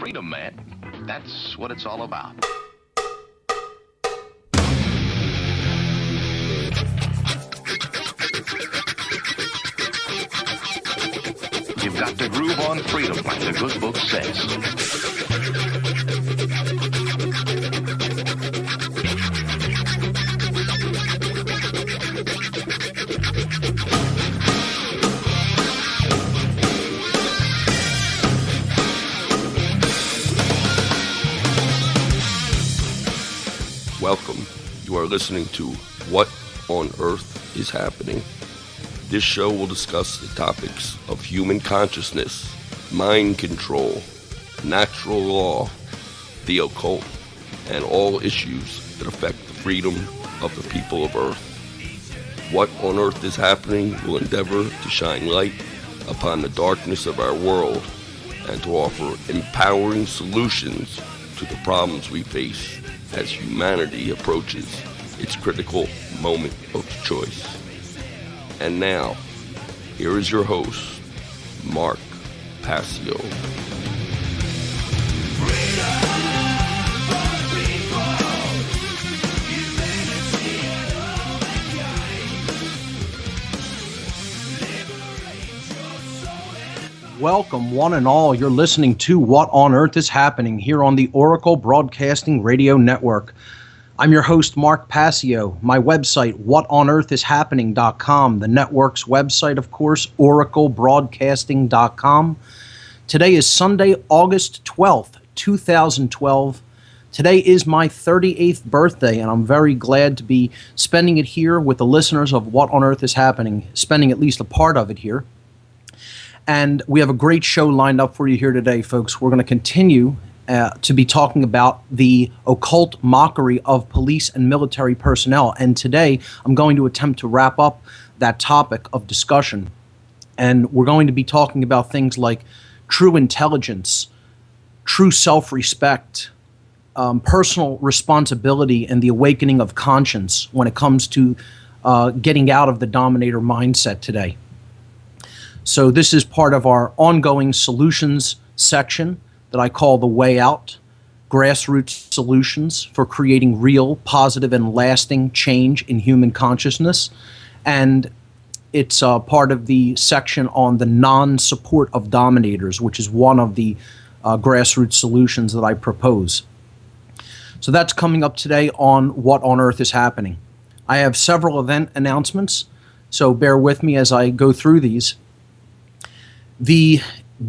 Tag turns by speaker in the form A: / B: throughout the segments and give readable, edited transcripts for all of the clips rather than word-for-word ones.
A: freedom, man. That's what it's all about. You've got to groove on freedom, like the good book says.
B: Welcome. You are listening to What on Earth is Happening. This show will discuss the topics of human consciousness, mind control, natural law, the occult, and all issues that affect the freedom of the people of Earth. What on Earth is Happening will endeavor to shine light upon the darkness of our world and to offer empowering solutions to the problems we face as humanity approaches its critical moment of choice. And now, here is your host, Mark Passio.
C: Welcome, one and all. You're listening to What on Earth is Happening here on the Oracle Broadcasting Radio Network. I'm your host, Mark Passio. My website, whatonearthishappening.com. The network's website, of course, oraclebroadcasting.com. Today is Sunday, August 12th, 2012. Today is my 38th birthday, and I'm very glad to be spending it here with the listeners of What on Earth is Happening, spending at least a part of it here. And we have a great show lined up for you here today, folks. We're going to continue to be talking about the occult mockery of police and military personnel. And today, I'm going to attempt to wrap up that topic of discussion. And we're going to be talking about things like true intelligence, true self-respect, personal responsibility, and the awakening of conscience when it comes to getting out of the dominator mindset today. So this is part of our ongoing solutions section that I call the Way Out, grassroots solutions for creating real, positive, and lasting change in human consciousness. And it's part of the section on the non-support of dominators, which is one of the grassroots solutions that I propose. So that's coming up today on What on Earth is Happening. I have several event announcements, so bear with me as I go through these. The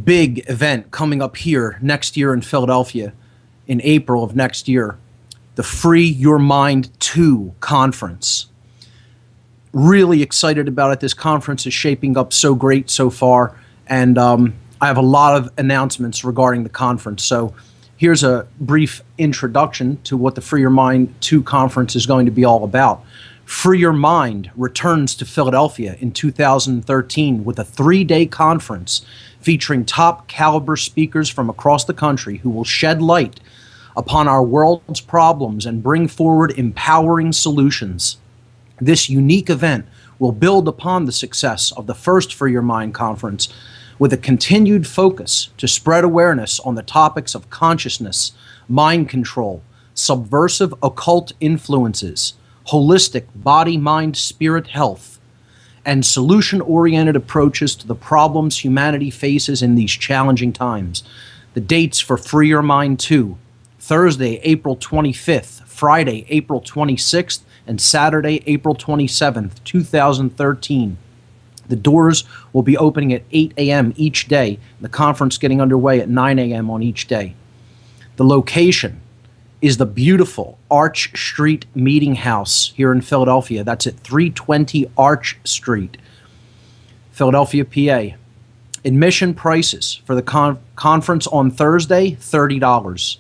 C: big event coming up here next year in Philadelphia in April of next year, the Free Your Mind 2 conference. Really excited about it. This conference is shaping up so great so far, and I have a lot of announcements regarding the conference. So here's a brief introduction to what the Free Your Mind 2 conference is going to be all about. Free Your Mind returns to Philadelphia in 2013 with a 3-day conference featuring top caliber speakers from across the country who will shed light upon our world's problems and bring forward empowering solutions. This unique event will build upon the success of the first Free Your Mind conference with a continued focus to spread awareness on the topics of consciousness, mind control, subversive occult influences, holistic body, mind, spirit health, and solution-oriented approaches to the problems humanity faces in these challenging times. The dates for Free Your Mind 2, Thursday, April 25th, Friday, April 26th, and Saturday, April 27th, 2013. The doors will be opening at 8 a.m. each day, the conference getting underway at 9 a.m. on each day. The location is the beautiful Arch Street Meeting House here in Philadelphia. That's at 320 Arch Street, Philadelphia, PA. Admission prices for the conference on Thursday, $30.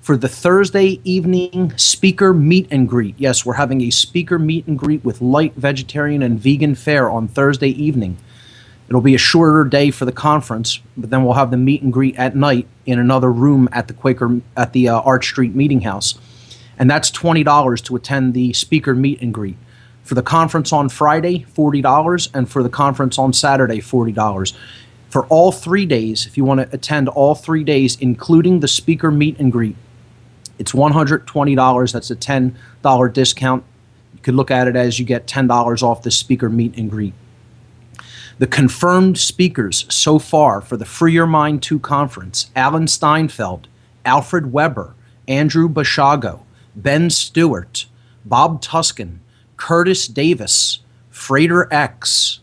C: For the Thursday evening speaker meet and greet, yes, we're having a speaker meet and greet with light vegetarian and vegan fare on Thursday evening. It'll be a shorter day for the conference, but then we'll have the meet and greet at night in another room at the Arch Street Meeting House. And that's $20 to attend the speaker meet and greet. For the conference on Friday, $40, and for the conference on Saturday, $40. For all 3 days, if you want to attend all 3 days, including the speaker meet and greet, it's $120. That's a $10 discount. You could look at it as you get $10 off the speaker meet and greet. The confirmed speakers so far for the Free Your Mind 2 conference: Alan Steinfeld, Alfred Weber, Andrew Bashago, Ben Stewart, Bob Tuskin, Curtis Davis, Frater X,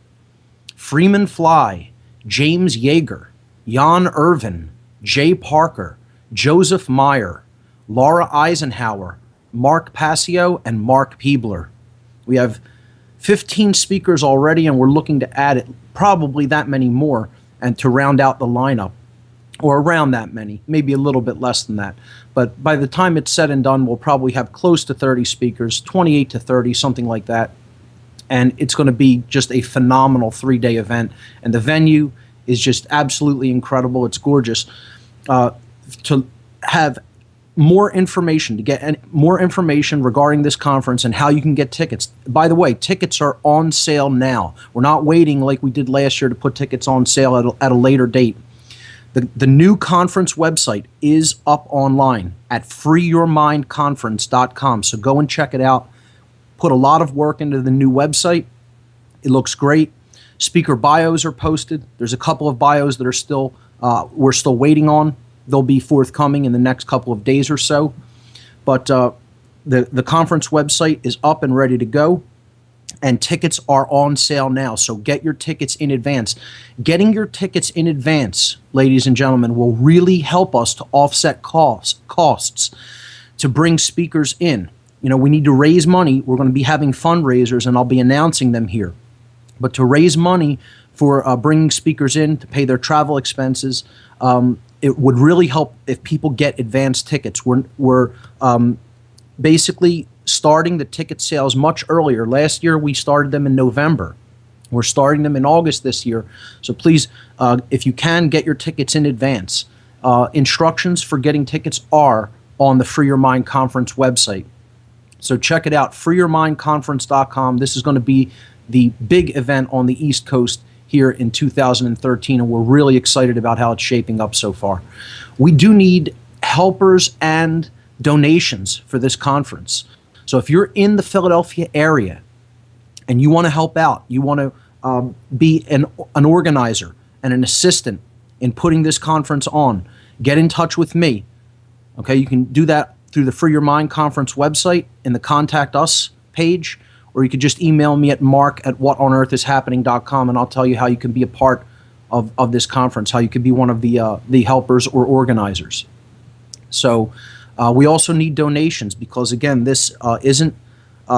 C: Freeman Fly, James Yeager, Jan Irvin, Jay Parker, Joseph Meyer, Laura Eisenhower, Mark Passio, and Mark Peebler. We have 15 speakers already, and we're looking to add it, probably that many more, and to round out the lineup, or around that many, maybe a little bit less than that. But by the time it's said and done, we'll probably have close to 30 speakers, 28 to 30, something like that. And it's going to be just a phenomenal 3-day event. And the venue is just absolutely incredible. It's gorgeous. To have more information, to get more information regarding this conference and how you can get tickets. By the way, tickets are on sale now. We're not waiting like we did last year to put tickets on sale at a later date. The new conference website is up online at freeyourmindconference.com. So go and check it out. Put a lot of work into the new website. It looks great. Speaker bios are posted. There's a couple of bios that are we're still waiting on. They'll be forthcoming in the next couple of days or so. But the conference website is up and ready to go, and tickets are on sale now. So get your tickets in advance. Getting your tickets in advance, ladies and gentlemen, will really help us to offset costs to bring speakers in. You know, we need to raise money. We're going to be having fundraisers, and I'll be announcing them here. But to raise money for bringing speakers in to pay their travel expenses, it would really help if people get advance tickets. We're basically starting the ticket sales much earlier. Last year, we started them in November. We're starting them in August this year. So please, if you can, get your tickets in advance. Instructions for getting tickets are on the Free Your Mind Conference website. So check it out, freeyourmindconference.com. This is going to be the big event on the East Coast here in 2013, and we're really excited about how it's shaping up so far. We do need helpers and donations for this conference. So if you're in the Philadelphia area and you want to help out, you want to be an organizer and an assistant in putting this conference on, get in touch with me. Okay, you can do that through the Free Your Mind Conference website in the Contact Us page, or you could just email me at mark@whatonearthishappening.com, and I'll tell you how you can be a part of this conference, how you can be one of the helpers or organizers. So we also need donations because, again, this isn't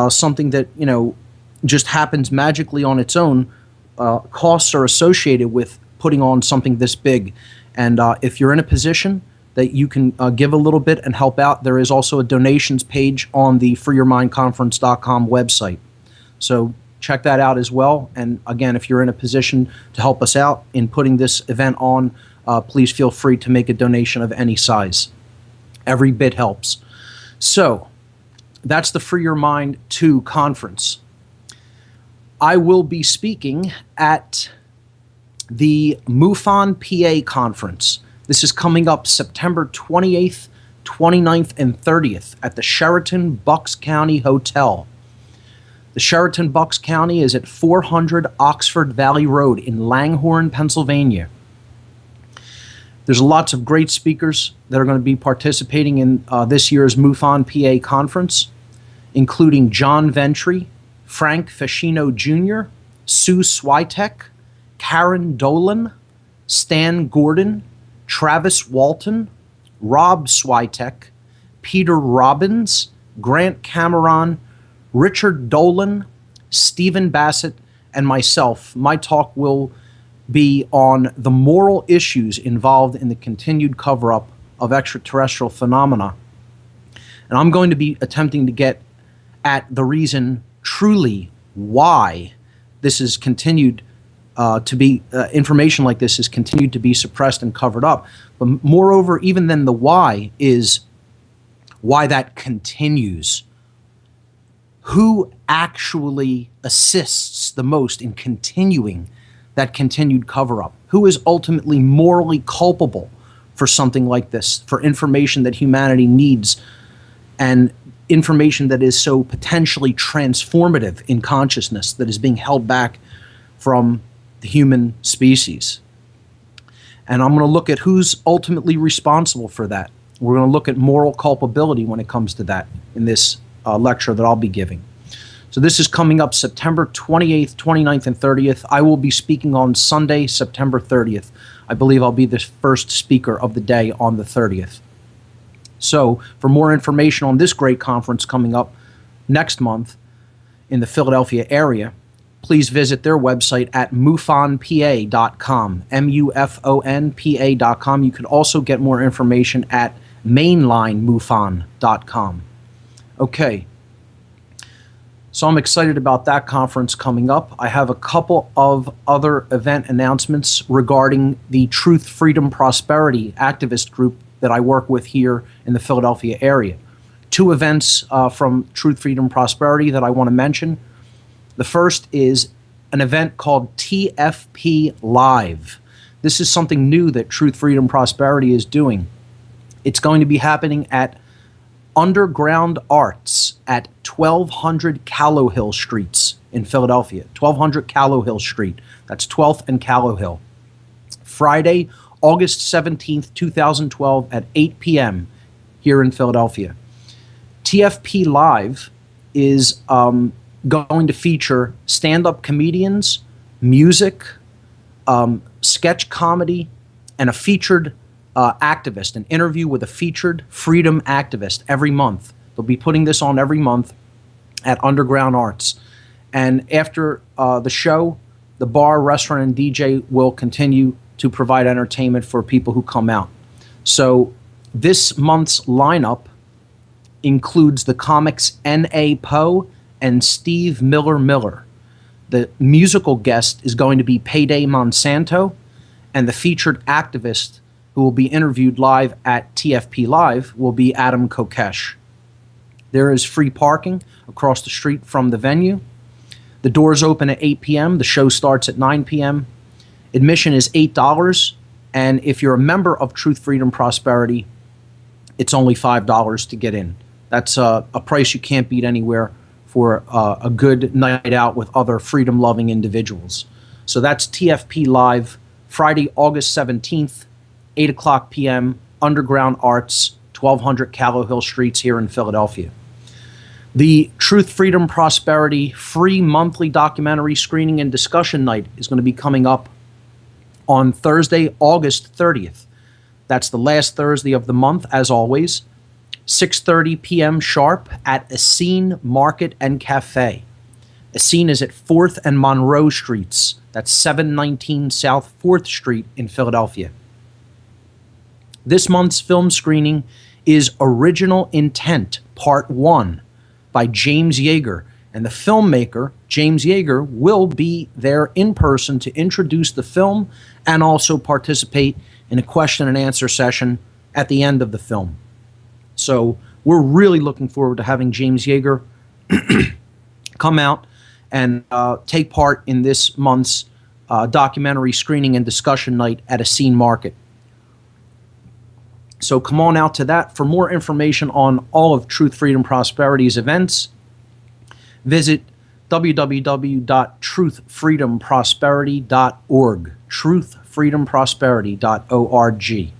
C: something that, you know, just happens magically on its own. Costs are associated with putting on something this big. And if you're in a position that you can give a little bit and help out, there is also a donations page on the freeyourmindconference.com website. So check that out as well. And again, if you're in a position to help us out in putting this event on, please feel free to make a donation of any size. Every bit helps. So that's the Free Your Mind 2 conference. I will be speaking at the MUFON PA conference. This is coming up September 28th, 29th, and 30th at the Sheraton Bucks County Hotel. The Sheraton Bucks County is at 400 Oxford Valley Road in Langhorne, Pennsylvania. There's lots of great speakers that are going to be participating in this year's MUFON PA conference, including John Ventry, Frank Fascino Jr., Sue Switek, Karen Dolan, Stan Gordon, Travis Walton, Rob Switek, Peter Robbins, Grant Cameron, Richard Dolan, Stephen Bassett, and myself. My talk will be on the moral issues involved in the continued cover-up of extraterrestrial phenomena. And I'm going to be attempting to get at the reason truly why this is continued to be, information like this is continued to be suppressed and covered up. But moreover, even then, the why is why that continues. Who actually assists the most in continuing that continued cover-up? Who is ultimately morally culpable for something like this, for information that humanity needs and information that is so potentially transformative in consciousness that is being held back from the human species? And I'm going to look at who's ultimately responsible for that. We're going to look at moral culpability when it comes to that in this lecture that I'll be giving. So this is coming up September 28th, 29th, and 30th. I will be speaking on Sunday, September 30th. I believe I'll be the first speaker of the day on the 30th. So for more information on this great conference coming up next month in the Philadelphia area, please visit their website at mufonpa.com, MUFONPA.com. You can also get more information at mainlinemufon.com. Okay. So I'm excited about that conference coming up. I have a couple of other event announcements regarding the Truth, Freedom, Prosperity activist group that I work with here in the Philadelphia area. Two events from Truth, Freedom, Prosperity that I want to mention. The first is an event called TFP Live. This is something new that Truth, Freedom, Prosperity is doing. It's going to be happening at Underground Arts at 1200 Callowhill Streets in Philadelphia. 1200 Callowhill Street. That's 12th and Callowhill. Friday, August 17th, 2012 at 8 p.m. here in Philadelphia. TFP Live is going to feature stand-up comedians, music, sketch comedy, and a featured activist, an interview with a featured freedom activist every month. They'll be putting this on every month at Underground Arts. And after the show, the bar, restaurant, and DJ will continue to provide entertainment for people who come out. So this month's lineup includes the comics N.A. Poe and Steve Miller. The musical guest is going to be Payday Monsanto, and the featured activist who will be interviewed live at TFP Live will be Adam Kokesh. There is free parking across the street from the venue. The doors open at 8 p.m. The show starts at 9 p.m. Admission is $8, and if you're a member of Truth, Freedom, Prosperity, it's only $5 to get in. That's a price you can't beat anywhere for a good night out with other freedom-loving individuals. So that's TFP Live, Friday, August 17th, 8 o'clock p.m., Underground Arts, 1200 Callowhill Streets here in Philadelphia. The Truth, Freedom, Prosperity free monthly documentary screening and discussion night is going to be coming up on Thursday, August 30th. That's the last Thursday of the month, as always, 6:30 p.m. sharp at Essene Market and Cafe. Essene is at 4th and Monroe Streets. That's 719 South 4th Street in Philadelphia. This month's film screening is Original Intent, Part 1 by James Yeager. And the filmmaker, James Yeager, will be there in person to introduce the film and also participate in a question and answer session at the end of the film. So we're really looking forward to having James Yeager come out and take part in this month's documentary screening and discussion night at Essene Market. So come on out to that. For more information on all of Truth, Freedom, Prosperity's events, visit www.truthfreedomprosperity.org, truthfreedomprosperity.org.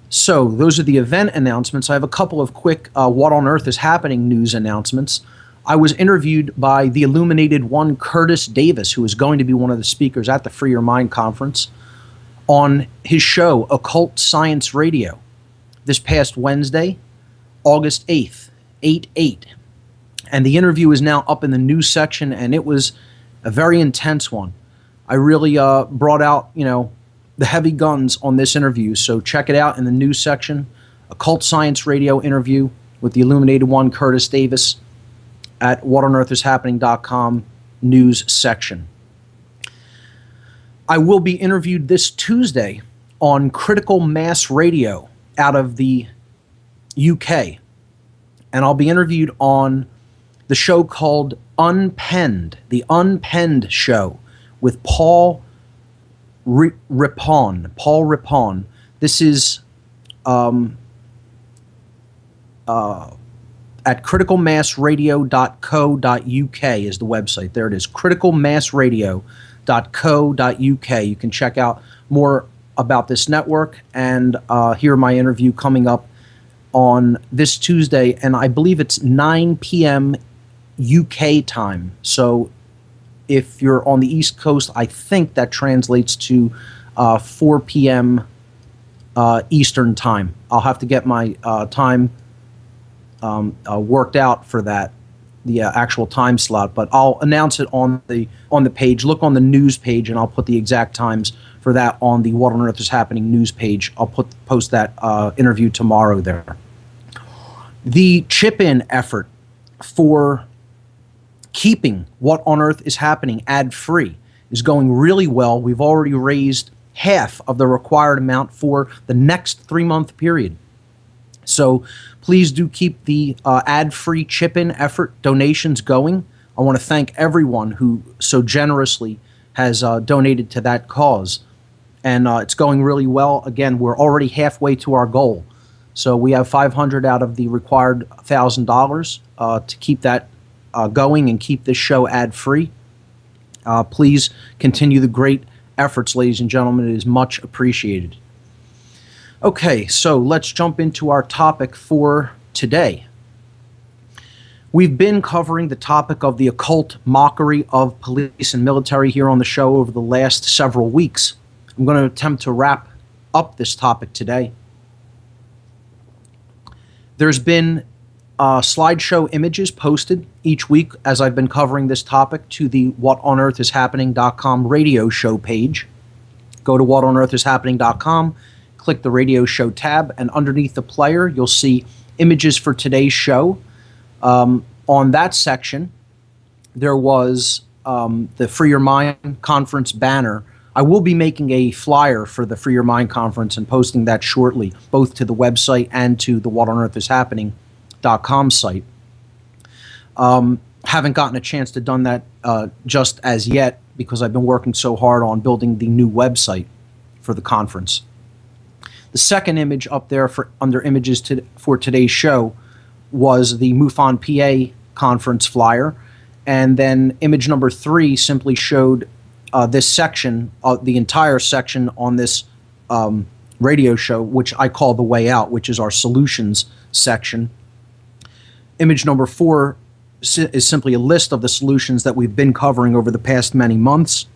C: So those are the event announcements. I have a couple of quick What on Earth is Happening news announcements. I was interviewed by the Illuminated One, Curtis Davis, who is going to be one of the speakers at the Free Your Mind conference, on his show, Occult Science Radio, this past Wednesday, August 8th, 8/8. And the interview is now up in the news section, and it was a very intense one. I really brought out, the heavy guns on this interview, so check it out in the news section. Occult Science Radio interview with the Illuminated One, Curtis Davis, at whatonearthishappening.com news section. I will be interviewed this Tuesday on Critical Mass Radio out of the UK. And I'll be interviewed on the show called Unpenned, the Unpenned Show, with Paul Rippon, Paul Rippon. This is at criticalmassradio.co.uk is the website. There it is, criticalmassradio.co.uk. You can check out more about this network and hear my interview coming up on this Tuesday, and I believe it's 9 p.m. UK time. So if you're on the East Coast, I think that translates to 4 p.m. Eastern time. I'll have to get my time worked out for that, the actual time slot, but I'll announce it on the page. Look on the news page, and I'll put the exact times for that on the What on Earth is Happening news page. I'll post that interview tomorrow there. The chip-in effort for keeping What on Earth is Happening ad-free is going really well. We've already raised half of the required amount for the next 3-month period. So please do keep the ad-free chip-in effort donations going. I want to thank everyone who so generously has donated to that cause. And it's going really well. Again, we're already halfway to our goal. So we have $500 out of the required $1,000 to keep that going and keep this show ad-free. Please continue the great efforts, ladies and gentlemen. It is much appreciated. Okay, so let's jump into our topic for today. We've been covering the topic of the occult mockery of police and military here on the show over the last several weeks. I'm going to attempt to wrap up this topic today. There's been slideshow images posted each week as I've been covering this topic to the whatonearthishappening.com radio show page. Go to whatonearthishappening.com, click the radio show tab, and underneath the player you'll see images for today's show. On that section there was the Free Your Mind Conference banner. I will be making a flyer for the Free Your Mind Conference and posting that shortly, both to the website and to the whatonearthishappening.com site. Haven't gotten a chance to done that just as yet because I've been working so hard on building the new website for the conference. The second image up there under images for today's show was the MUFON PA conference flyer, and then image number 3 simply showed this section, the entire section on this radio show, which I call The Way Out, which is our solutions section. Image number 4 is simply a list of the solutions that we've been covering over the past many months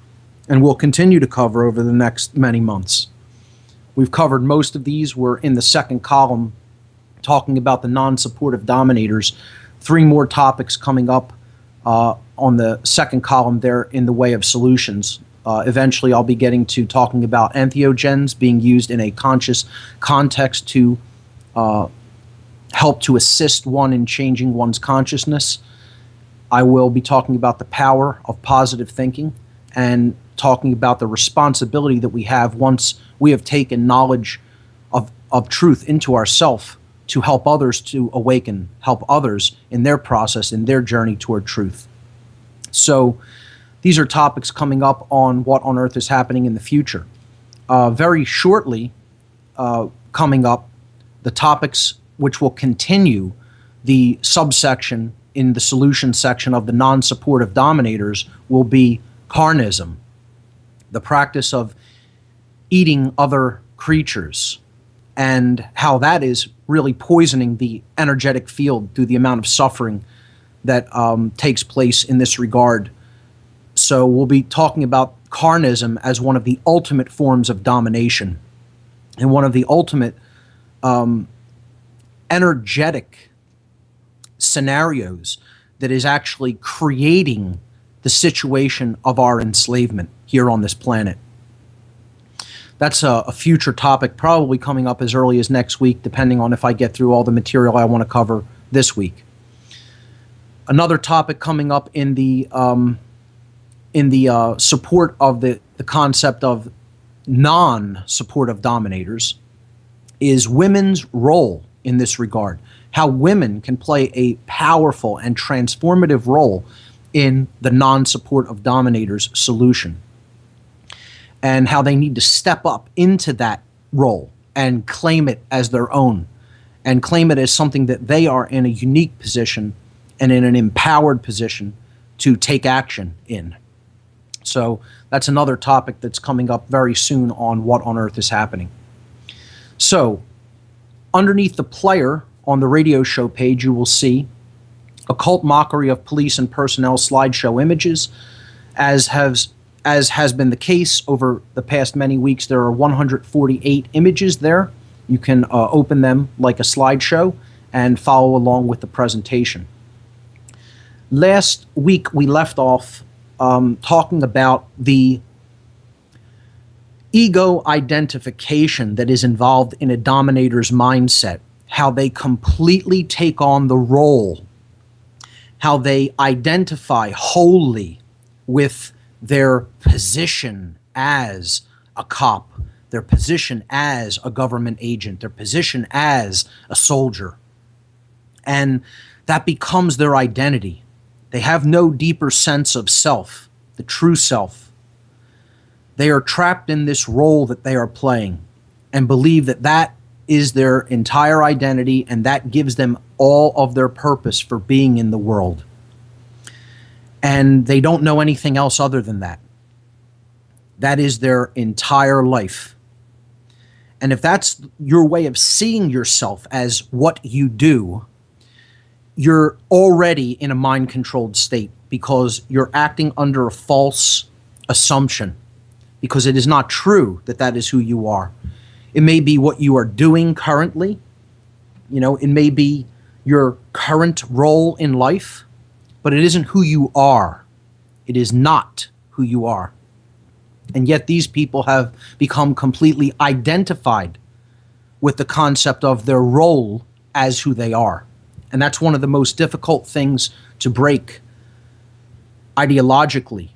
C: and will continue to cover over the next many months. We've covered most of these. We're in the second column talking about the non-supportive dominators. 3 more topics coming up on the second column there in the way of solutions. Eventually I'll be getting to talking about entheogens being used in a conscious context to help to assist one in changing one's consciousness. I will be talking about the power of positive thinking and talking about the responsibility that we have once we have taken knowledge of truth into ourself to help others to awaken, help others in their process, in their journey toward truth. So these are topics coming up on What on Earth is Happening in the future. Very shortly coming up, the topics which will continue the subsection in the solution section of the non-supportive dominators will be carnism, the practice of eating other creatures, and how that is really poisoning the energetic field through the amount of suffering that takes place in this regard. So we'll be talking about carnism as one of the ultimate forms of domination and one of the ultimate energetic scenarios that is actually creating the situation of our enslavement here on this planet. That's a future topic, probably coming up as early as next week, depending on if I get through all the material I want to cover this week. Another topic coming up in the support of the concept of non-supportive dominators is women's role in this regard. How women can play a powerful and transformative role in the non-supportive dominators solution. and how they need to step up into that role and claim it as their own, and claim it as something that they are in a unique position and in an empowered position to take action in. So that's another topic that's coming up very soon on What on Earth is Happening. So underneath the player on the radio show page, you will see Occult Mockery of Police and Personnel slideshow images. As has been the case over the past many weeks, there are 148 images there. You can open them like a slideshow and follow along with the presentation. Last week we left off talking about the ego identification that is involved in a dominator's mindset, how they completely take on the role, how they identify wholly with their position as a cop, their position as a government agent, their position as a soldier. And that becomes their identity. They have no deeper sense of self, the true self. They are trapped in this role that they are playing and believe that that is their entire identity, and that gives them all of their purpose for being in the world. And they don't know anything else other than that. That is their entire life. And if that's your way of seeing yourself as what you do, you're already in a mind-controlled state, because you're acting under a false assumption, because it is not true that that is who you are. It may be what you are doing currently. You know, it may be your current role in life, but it isn't who you are. It is not who you are. And yet these people have become completely identified with the concept of their role as who they are. And that's one of the most difficult things to break ideologically,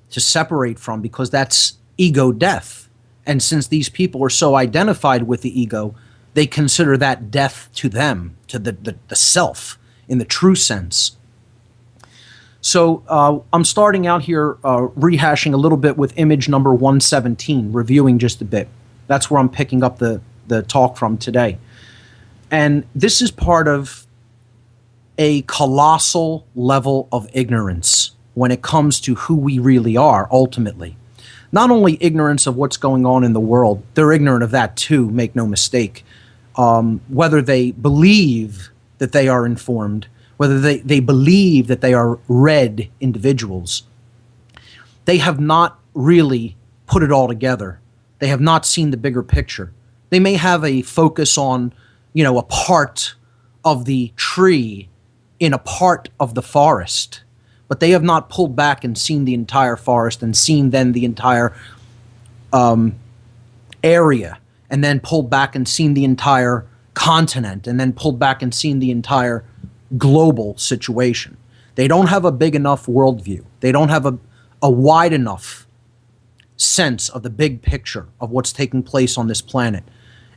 C: to separate from, because that's ego death. And since these people are so identified with the ego, they consider that death to them, to the self in the true sense. So I'm starting out here rehashing a little bit with image number 117, reviewing just a bit. That's where I'm picking up the talk from today. And this is part of a colossal level of ignorance when it comes to who we really are ultimately. Not only ignorance of what's going on in the world, they're ignorant of that too, make no mistake. Whether they believe that they are informed, whether they believe that they are read individuals, they have not really put it all together. They have not seen the bigger picture. They may have a focus on, you know, a part of the tree in a part of the forest, but they have not pulled back and seen the entire forest and seen then the entire area, and then pulled back and seen the entire continent, and then pulled back and seen the entire global situation. They don't have a big enough worldview. They don't have a wide enough sense of the big picture of what's taking place on this planet.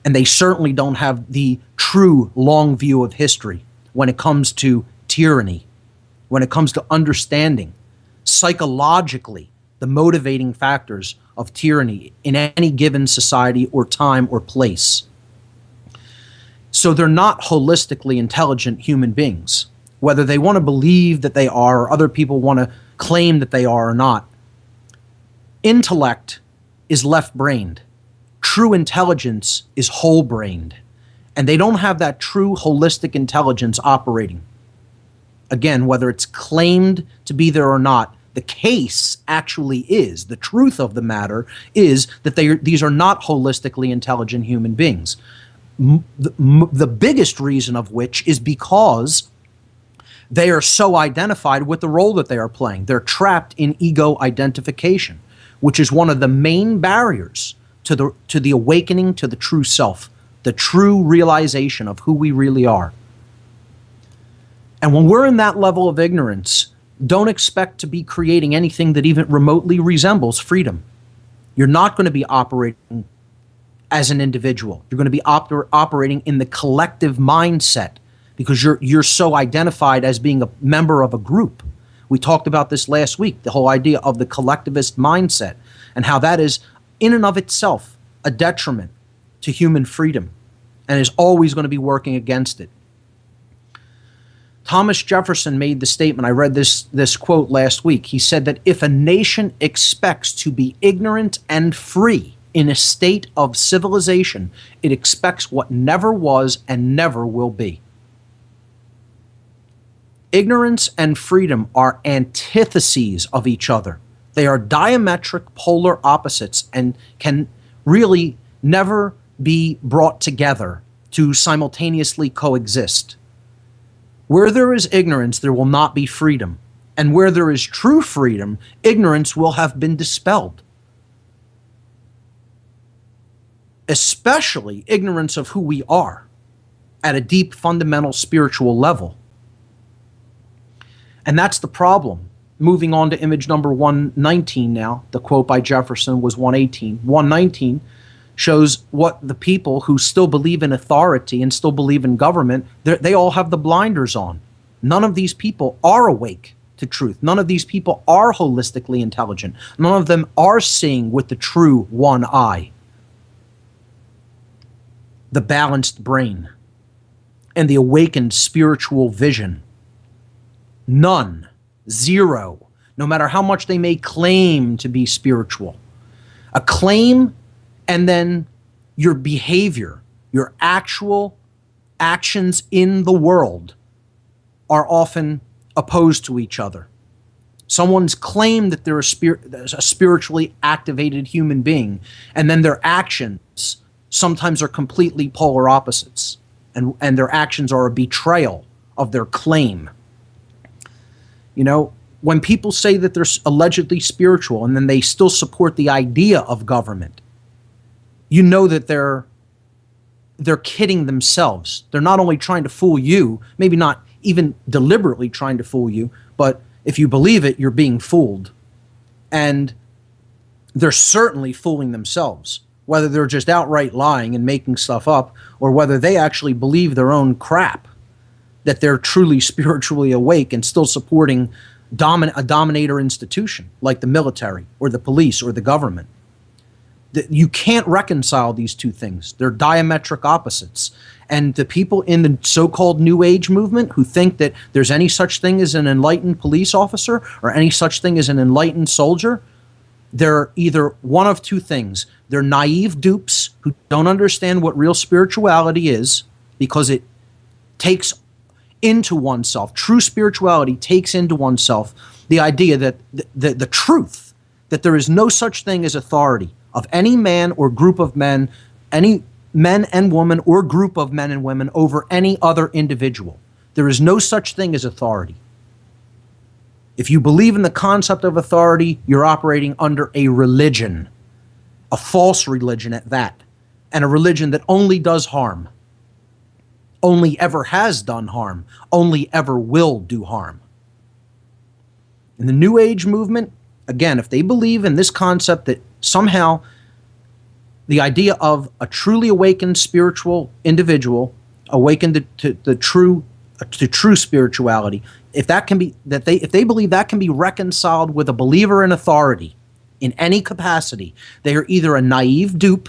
C: And they certainly don't have the true long view of history when it comes to tyranny, when it comes to understanding psychologically the motivating factors of tyranny in any given society or time or place. So they're not holistically intelligent human beings, whether they want to believe that they are or other people want to claim that they are or not. Intellect is left-brained. True intelligence is whole-brained. And they don't have that true holistic intelligence operating. Again, whether it's claimed to be there or not, the case actually is, the truth of the matter is that these are not holistically intelligent human beings. The biggest reason of which is because they are so identified with the role that they are playing. They're trapped in ego identification, which is one of the main barriers to the awakening to the true self, the true realization of who we really are. And when we're in that level of ignorance, don't expect to be creating anything that even remotely resembles freedom. You're not going to be operating as an individual. You're going to be operating in the collective mindset, because you're so identified as being a member of a group. We talked about this last week, the whole idea of the collectivist mindset and how that is in and of itself a detriment to human freedom and is always going to be working against it. Thomas Jefferson made the statement, I read this quote last week. He said that if a nation expects to be ignorant and free in a state of civilization, it expects what never was and never will be. Ignorance and freedom are antitheses of each other. They are diametric polar opposites and can really never be brought together to simultaneously coexist. Where there is ignorance, there will not be freedom. And where there is true freedom, ignorance will have been dispelled. Especially ignorance of who we are at a deep, fundamental spiritual level. And that's the problem. Moving on to image number 119 now. The quote by Jefferson was 118. 119 shows what the people who still believe in authority and still believe in government, they all have the blinders on. None of these people are awake to truth. None of these people are holistically intelligent. None of them are seeing with the true one eye, the balanced brain, and the awakened spiritual vision. None. Zero. No matter how much they may claim to be spiritual. A claim and then your behavior, your actual actions in the world are often opposed to each other. Someone's claimed that they're a spiritually activated human being, and then their actions sometimes are completely polar opposites, and their actions are a betrayal of their claim. You know, when people say that they're allegedly spiritual and then they still support the idea of government, you know that they're kidding themselves. They're not only trying to fool you, maybe not even deliberately trying to fool you, but if you believe it, you're being fooled. And they're certainly fooling themselves, whether they're just outright lying and making stuff up, or whether they actually believe their own crap, that they're truly spiritually awake and still supporting a dominator institution like the military or the police or the government. You can't reconcile these two things. They're diametric opposites. And the people in the so-called New Age movement who think that there's any such thing as an enlightened police officer or any such thing as an enlightened soldier, they're either one of two things. They're naive dupes who don't understand what real spirituality is, because it takes into oneself, true spirituality takes into oneself the idea that the truth, that there is no such thing as authority of any man or group of men, any men and women or group of men and women over any other individual. There is no such thing as authority. If you believe in the concept of authority, you're operating under a religion, a false religion at that, and a religion that only does harm, only ever has done harm, only ever will do harm. In the New Age movement, again, if they believe in this concept that somehow the idea of a truly awakened spiritual individual, awakened to true spirituality, if they believe that can be reconciled with a believer in authority in any capacity, they are either a naive dupe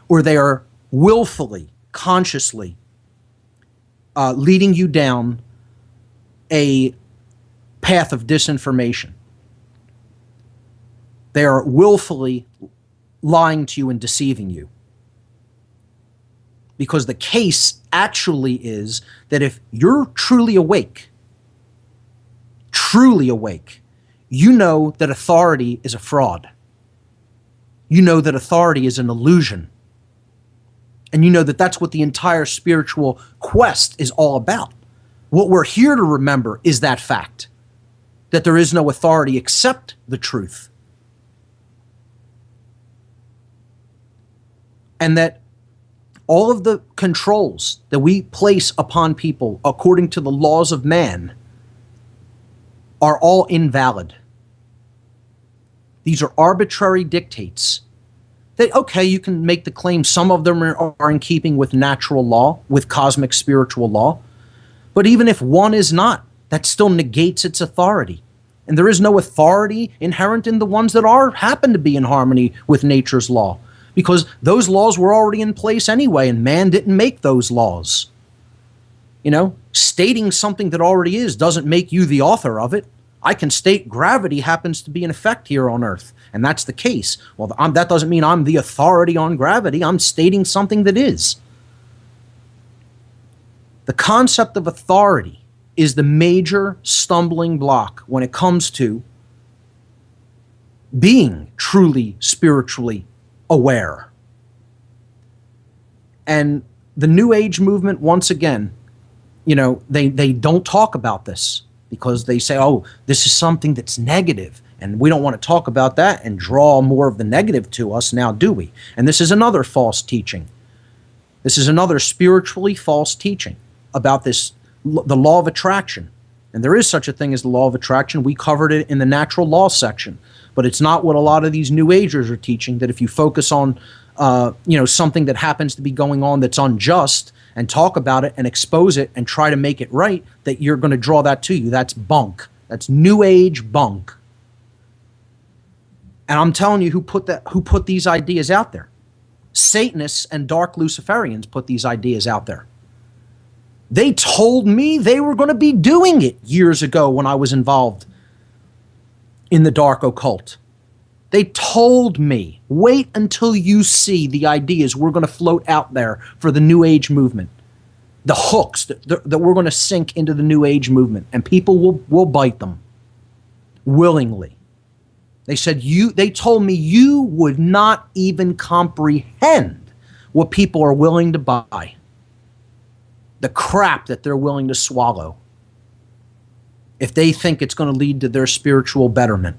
C: or they are willfully, consciously leading you down a path of disinformation. They are willfully lying to you and deceiving you. Because the case actually is that if you're truly awake, you know that authority is a fraud. You know that authority is an illusion. And you know that that's what the entire spiritual quest is all about. What we're here to remember is that fact, that there is no authority except the truth. And that all of the controls that we place upon people according to the laws of man are all invalid. These are arbitrary dictates. That, okay, you can make the claim some of them are in keeping with natural law, with cosmic spiritual law. But even if one is not, that still negates its authority. And there is no authority inherent in the ones that happen to be in harmony with nature's law, because those laws were already in place anyway, and man didn't make those laws. Stating something that already is doesn't make you the author of it. I can state gravity happens to be in effect here on Earth, and that's the case. Well, that doesn't mean I'm the authority on gravity. I'm stating something that is. The concept of authority is the major stumbling block when it comes to being truly spiritually aware. And the New Age movement, once again, they don't talk about this because they say, oh, this is something that's negative, and we don't want to talk about that and draw more of the negative to us now, do we? And this is another false teaching. This is another spiritually false teaching about the law of attraction. And there is such a thing as the law of attraction. We covered it in the natural law section, but it's not what a lot of these New Agers are teaching, that if you focus on something that happens to be going on that's unjust and talk about it and expose it and try to make it right, that you're going to draw that to you. That's bunk. That's New Age bunk. And I'm telling you, who put these ideas out there? Satanists and dark Luciferians put these ideas out there. They told me they were going to be doing it years ago when I was involved in the dark occult. They told me, wait until you see the ideas we're going to float out there for the New Age movement. The hooks that we're going to sink into the New Age movement. And people will bite them willingly. They said, they told me you would not even comprehend what people are willing to buy. The crap that they're willing to swallow if they think it's going to lead to their spiritual betterment.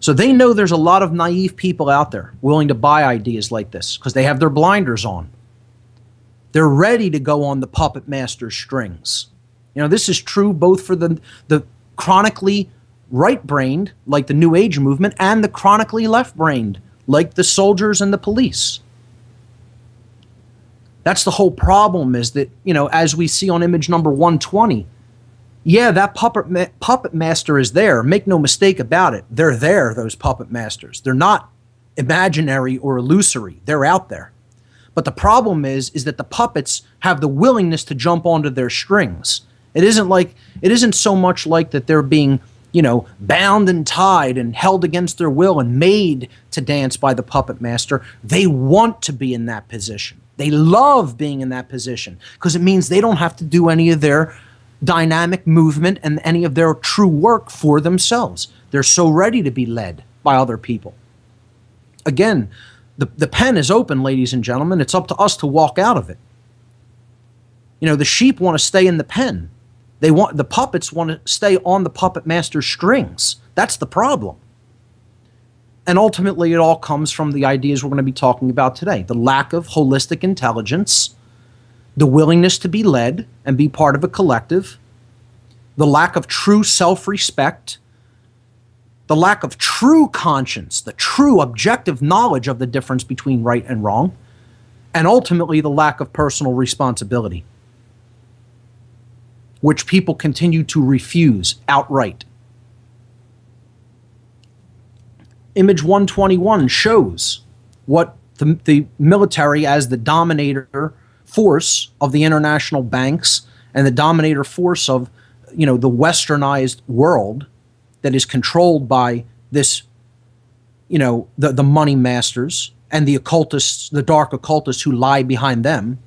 C: So they know there's a lot of naive people out there willing to buy ideas like this because they have their blinders on. They're ready to go on the puppet master's strings. This is true both for the chronically right-brained, like the New Age movement, and the chronically left-brained, like the soldiers and the police. That's the whole problem, is that, as we see on image number 120, yeah, that puppet master is there. Make no mistake about it. They're there, those puppet masters. They're not imaginary or illusory. They're out there. But the problem is that the puppets have the willingness to jump onto their strings. It isn't so much like that they're being, bound and tied and held against their will and made to dance by the puppet master. They want to be in that position. They love being in that position because it means they don't have to do any of their dynamic movement and any of their true work for themselves. They're so ready to be led by other people. Again, the pen is open, ladies and gentlemen. It's up to us to walk out of it. The sheep want to stay in the pen. The puppets want to stay on the puppet master's strings. That's the problem. And ultimately, it all comes from the ideas we're going to be talking about today. The lack of holistic intelligence, the willingness to be led and be part of a collective, the lack of true self-respect, the lack of true conscience, the true objective knowledge of the difference between right and wrong, and ultimately the lack of personal responsibility, which people continue to refuse outright. Image 121 shows what the military, as the dominator force of the international banks and the dominator force of the westernized world that is controlled by this, the money masters and the occultists, the dark occultists who lie behind them.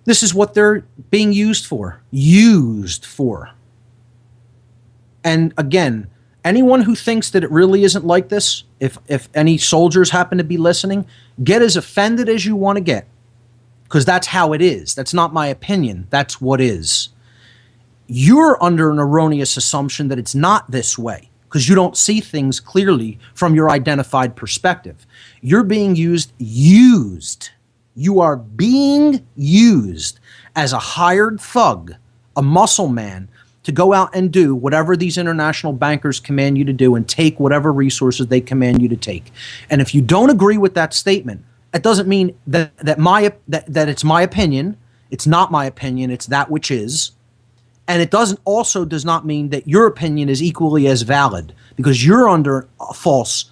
C: This is what they're being used for. And again, anyone who thinks that it really isn't like this, if any soldiers happen to be listening, get as offended as you want to get, because that's how it is. That's not my opinion. That's what is. You're under an erroneous assumption that it's not this way because you don't see things clearly from your identified perspective. You're being used. You are being used as a hired thug, a muscle man, to go out and do whatever these international bankers command you to do and take whatever resources they command you to take. And if you don't agree with that statement, it doesn't mean that it's my opinion. It's not my opinion. It's that which is. And it does not mean that your opinion is equally as valid, because you're under a false,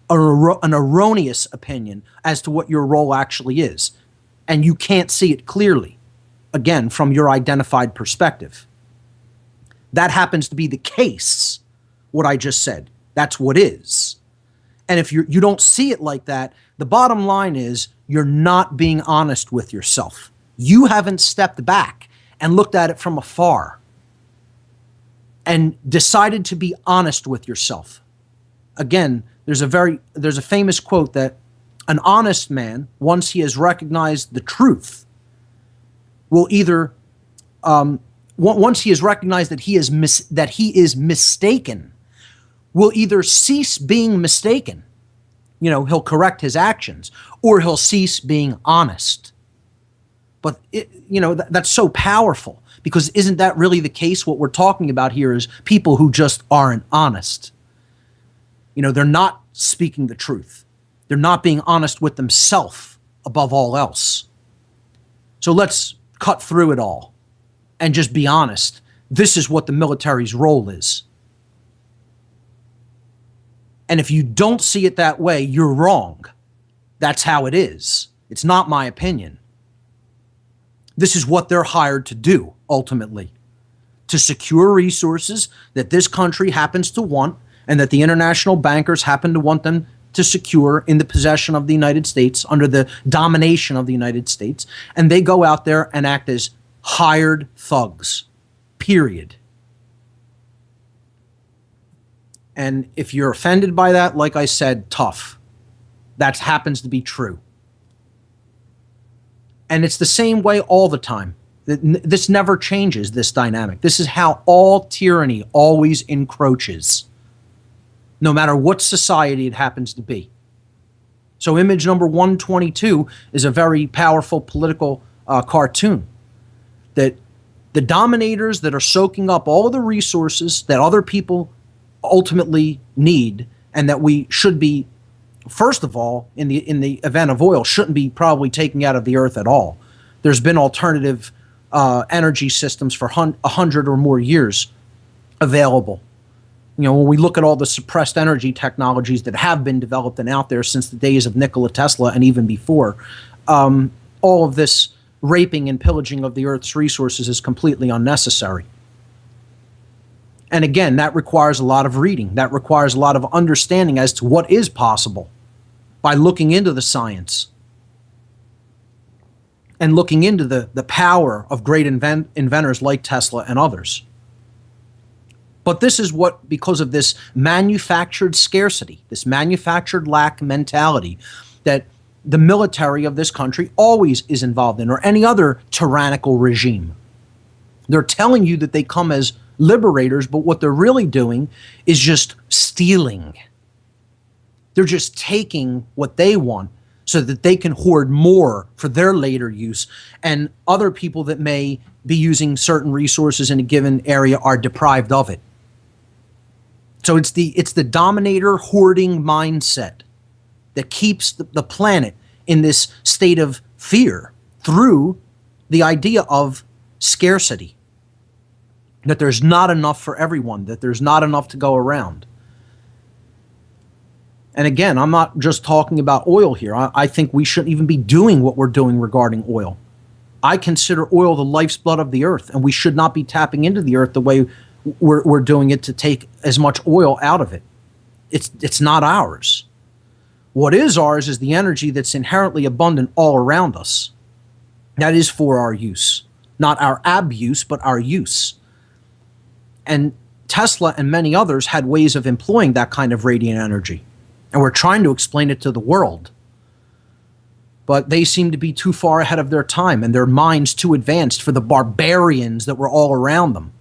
C: an erroneous opinion as to what your role actually is. And you can't see it clearly, again, from your identified perspective. That happens to be the case, what I just said. That's what is. And if you don't see it like that, the bottom line is you're not being honest with yourself. You haven't stepped back and looked at it from afar and decided to be honest with yourself. Again, there's a famous quote that an honest man, once he has recognized the truth, will either once he has recognized that he is mistaken, will either cease being mistaken, he'll correct his actions, or he'll cease being honest. But that's so powerful, because isn't that really the case? What we're talking about here is people who just aren't honest. They're not speaking the truth. They're not being honest with themselves above all else. So let's cut through it all and just be honest. This is what the military's role is. And if you don't see it that way, you're wrong. That's how it is. It's not my opinion. This is what they're hired to do, ultimately. To secure resources that this country happens to want, and that the international bankers happen to want them to secure in the possession of the United States, under the domination of the United States. And they go out there and act as hired thugs, period. And if you're offended by that, like I said, tough. That happens to be true. And it's the same way all the time. This never changes, this dynamic. This is how all tyranny always encroaches, no matter what society it happens to be. So image number 122 is a very powerful political cartoon, that the dominators that are soaking up all of the resources that other people ultimately need, and that we should be, first of all, in the event of oil, shouldn't be probably taking out of the earth at all. There's been alternative energy systems for 100 or more years available. When we look at all the suppressed energy technologies that have been developed and out there since the days of Nikola Tesla and even before, all of this raping and pillaging of the earth's resources is completely unnecessary. And again, that requires a lot of reading. That requires a lot of understanding as to what is possible by looking into the science and looking into the power of great inventors like Tesla and others. But this is what, because of this manufactured scarcity, this manufactured lack mentality that the military of this country always is involved in, or any other tyrannical regime. They're telling you that they come as liberators, but what they're really doing is just stealing. They're just taking what they want so that they can hoard more for their later use, and other people that may be using certain resources in a given area are deprived of it. So it's the dominator hoarding mindset that keeps the planet in this state of fear through the idea of scarcity. That there's not enough for everyone, that there's not enough to go around. And again, I'm not just talking about oil here. I think we shouldn't even be doing what we're doing regarding oil. I consider oil the life's blood of the earth, and we should not be tapping into the earth the way we're doing it to take as much oil out of it. It's not ours. What is ours is the energy that's inherently abundant all around us. That is for our use. Not our abuse, but our use. And Tesla and many others had ways of employing that kind of radiant energy. And we're trying to explain it to the world. But they seem to be too far ahead of their time, and their minds too advanced for the barbarians that were all around them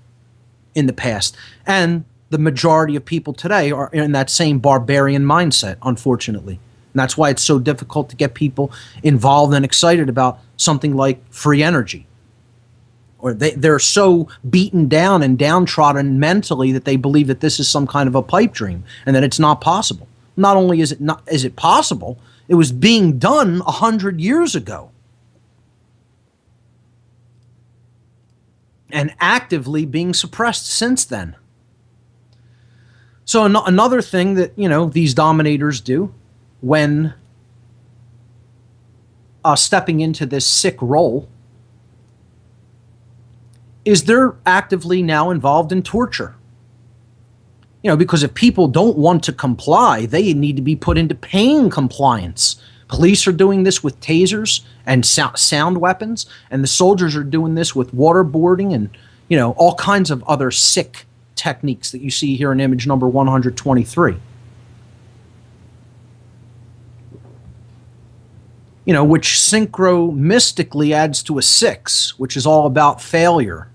C: in the past. And the majority of people today are in that same barbarian mindset, unfortunately. And that's why it's so difficult to get people involved and excited about something like free energy. Or they're so beaten down and downtrodden mentally that they believe that this is some kind of a pipe dream and that it's not possible. Not only is it possible, it was being done 100 years ago. and actively being suppressed since then. So another thing that, these dominators do when stepping into this sick role is they're actively now involved in torture. Because if people don't want to comply, they need to be put into pain compliance. Police are doing this with tasers and sound weapons, and the soldiers are doing this with waterboarding and, all kinds of other sick techniques that you see here in image number 123. Which synchro-mystically adds to a 6, which is all about failure.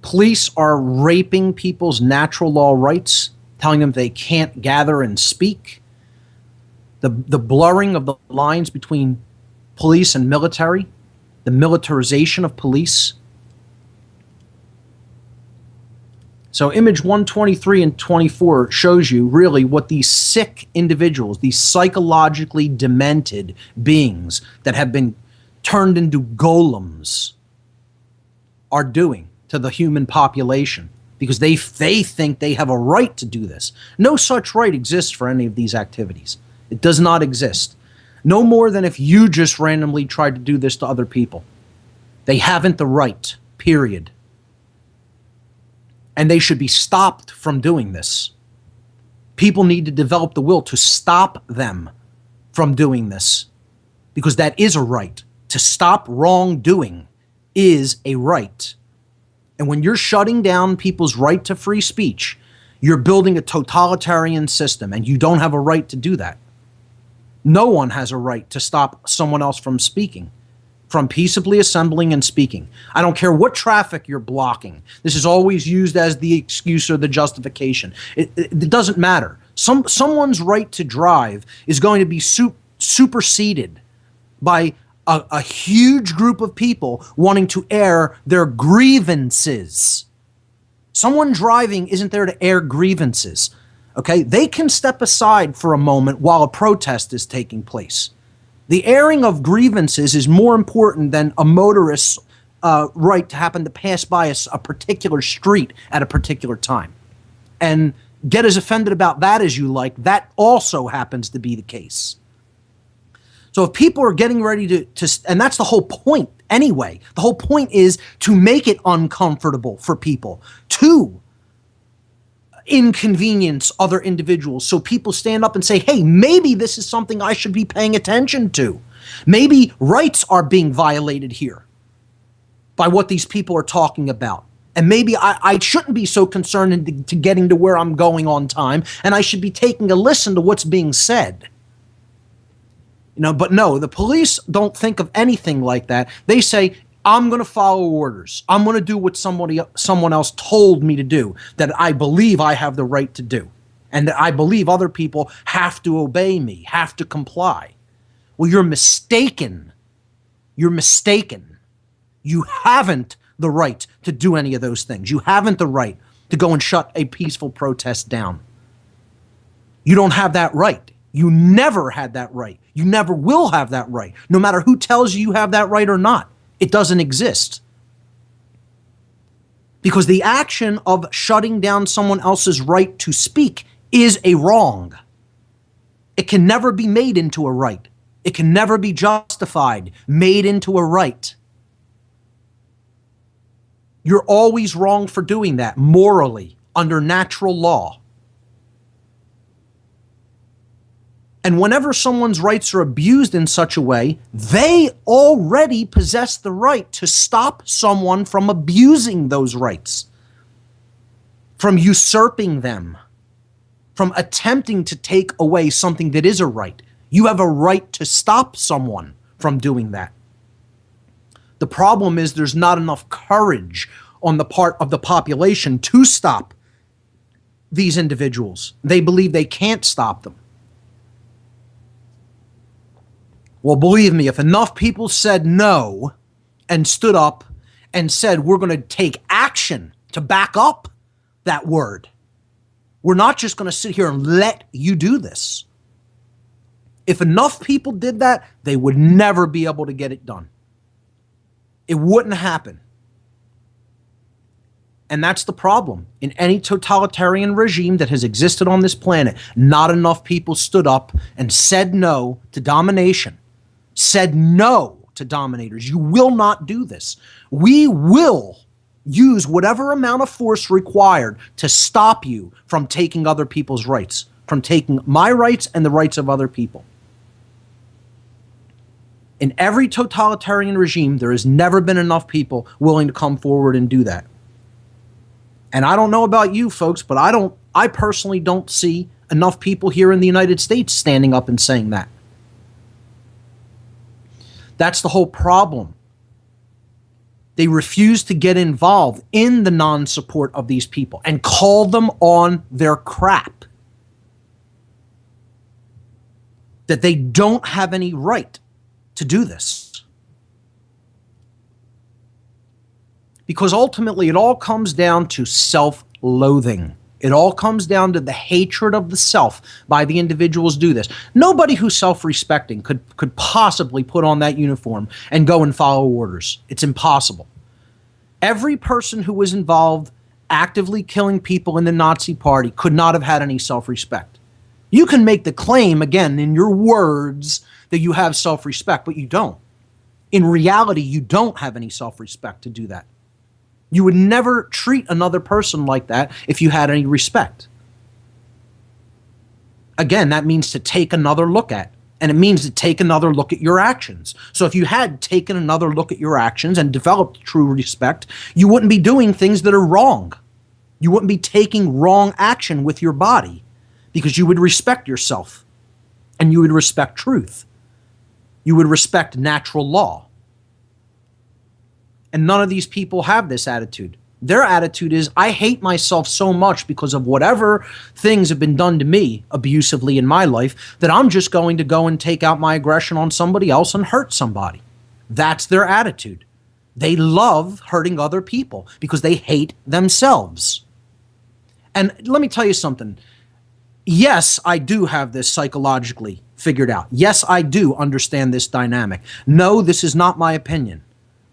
C: Police are raping people's natural law rights, telling them they can't gather and speak. The blurring of the lines between police and military, the militarization of police. So image 123 and 24 shows you really what these sick individuals, these psychologically demented beings that have been turned into golems are doing to the human population, because they think they have a right to do this. No such right exists for any of these activities. It does not exist. No more than if you just randomly tried to do this to other people. They haven't the right, period. And they should be stopped from doing this. People need to develop the will to stop them from doing this, because that is a right. To stop wrongdoing is a right. And when you're shutting down people's right to free speech, you're building a totalitarian system, and you don't have a right to do that. No one has a right to stop someone else from speaking, from peaceably assembling and speaking. I don't care what traffic you're blocking. This is always used as the excuse or the justification. It doesn't matter. Someone's right to drive is going to be superseded by a huge group of people wanting to air their grievances. Someone driving isn't there to air grievances. Okay? They can step aside for a moment while a protest is taking place. The airing of grievances is more important than a motorist's right to happen to pass by a particular street at a particular time. And get as offended about that as you like, that also happens to be the case. So if people are getting ready to, and that's the whole point anyway, the whole point is to make it uncomfortable for people, to inconvenience other individuals, so people stand up and say, hey, maybe this is something I should be paying attention to. Maybe rights are being violated here by what these people are talking about. And maybe I shouldn't be so concerned to getting to where I'm going on time, and I should be taking a listen to what's being said. But no, the police don't think of anything like that. They say, I'm going to follow orders. I'm going to do what someone else told me to do, that I believe I have the right to do, and that I believe other people have to obey me, have to comply. Well, you're mistaken. You're mistaken. You haven't the right to do any of those things. You haven't the right to go and shut a peaceful protest down. You don't have that right. You never had that right. You never will have that right, no matter who tells you have that right or not. It doesn't exist. Because the action of shutting down someone else's right to speak is a wrong. It can never be made into a right. It can never be justified, made into a right. You're always wrong for doing that, morally, under natural law. And whenever someone's rights are abused in such a way, they already possess the right to stop someone from abusing those rights, from usurping them, from attempting to take away something that is a right. You have a right to stop someone from doing that. The problem is there's not enough courage on the part of the population to stop these individuals. They believe they can't stop them. Well, believe me, if enough people said no and stood up and said, we're going to take action to back up that word, we're not just going to sit here and let you do this. If enough people did that, they would never be able to get it done. It wouldn't happen. And that's the problem. In any totalitarian regime that has existed on this planet, not enough people stood up and said no to domination, said no to dominators. You will not do this. We will use whatever amount of force required to stop you from taking other people's rights, from taking my rights and the rights of other people. In every totalitarian regime, there has never been enough people willing to come forward and do that. And I don't know about you folks, but I personally don't see enough people here in the United States standing up and saying that. That's the whole problem. They refuse to get involved in the non-support of these people and call them on their crap. That they don't have any right to do this. Because ultimately it all comes down to self-loathing. It all comes down to the hatred of the self by the individuals do this. Nobody who's self-respecting could possibly put on that uniform and go and follow orders. It's impossible. Every person who was involved actively killing people in the Nazi Party could not have had any self-respect. You can make the claim, again, in your words, that you have self-respect, but you don't. In reality, you don't have any self-respect to do that. You would never treat another person like that if you had any respect. Again, that means to take another look at, and it means to take another look at your actions. So if you had taken another look at your actions and developed true respect, you wouldn't be doing things that are wrong. You wouldn't be taking wrong action with your body because you would respect yourself and you would respect truth. You would respect natural law. And none of these people have this attitude. Their attitude is, I hate myself so much because of whatever things have been done to me abusively in my life that I'm just going to go and take out my aggression on somebody else and hurt somebody. That's their attitude. They love hurting other people because they hate themselves. And let me tell you something. Yes, I do have this psychologically figured out. Yes, I do understand this dynamic. No, this is not my opinion.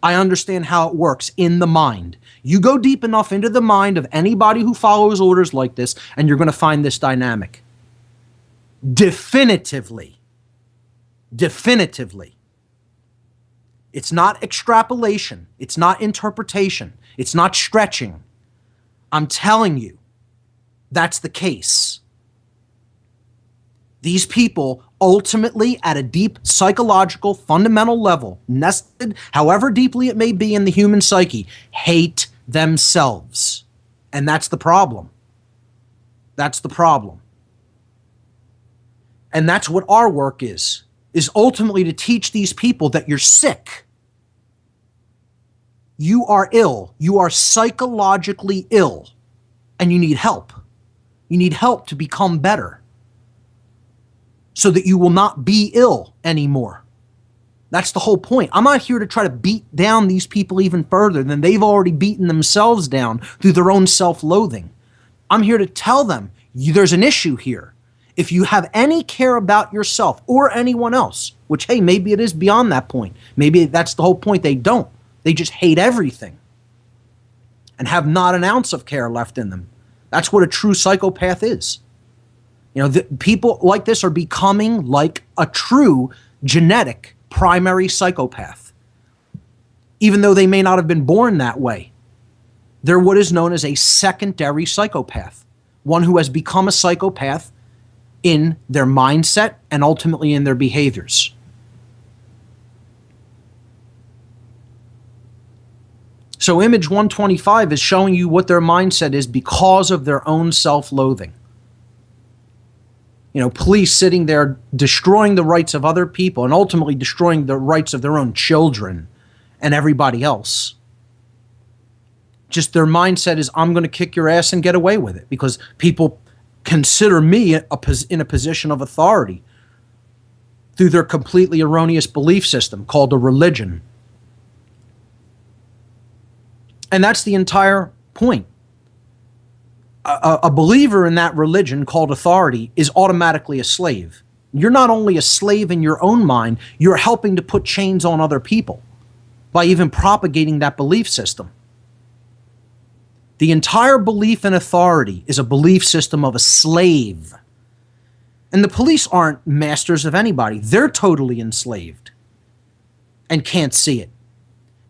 C: I understand how it works in the mind. You go deep enough into the mind of anybody who follows orders like this, and you're going to find this dynamic. Definitively. Definitively. It's not extrapolation. It's not interpretation. It's not stretching. I'm telling you, that's the case. These people ultimately, at a deep psychological fundamental level, nested however deeply it may be in the human psyche, hate themselves. And that's the problem. That's the problem. And that's what our work is ultimately to teach these people that you're sick. You are ill. You are psychologically ill. And you need help. You need help to become better, so that you will not be ill anymore. That's the whole point. I'm not here to try to beat down these people even further than they've already beaten themselves down through their own self-loathing. I'm here to tell them there's an issue here. If you have any care about yourself or anyone else, which, hey, maybe it is beyond that point. Maybe that's the whole point. They don't. They just hate everything and have not an ounce of care left in them. That's what a true psychopath is. You know, people like this are becoming like a true genetic primary psychopath. Even though they may not have been born that way, they're what is known as a secondary psychopath, one who has become a psychopath in their mindset and ultimately in their behaviors. So image 125 is showing you what their mindset is because of their own self-loathing. You know, police sitting there destroying the rights of other people and ultimately destroying the rights of their own children and everybody else. Just their mindset is, I'm going to kick your ass and get away with it because people consider me in a position of authority through their completely erroneous belief system called a religion. And that's the entire point. A believer in that religion called authority is automatically a slave. You're not only a slave in your own mind, you're helping to put chains on other people by even propagating that belief system. The entire belief in authority is a belief system of a slave. And the police aren't masters of anybody. They're totally enslaved and can't see it.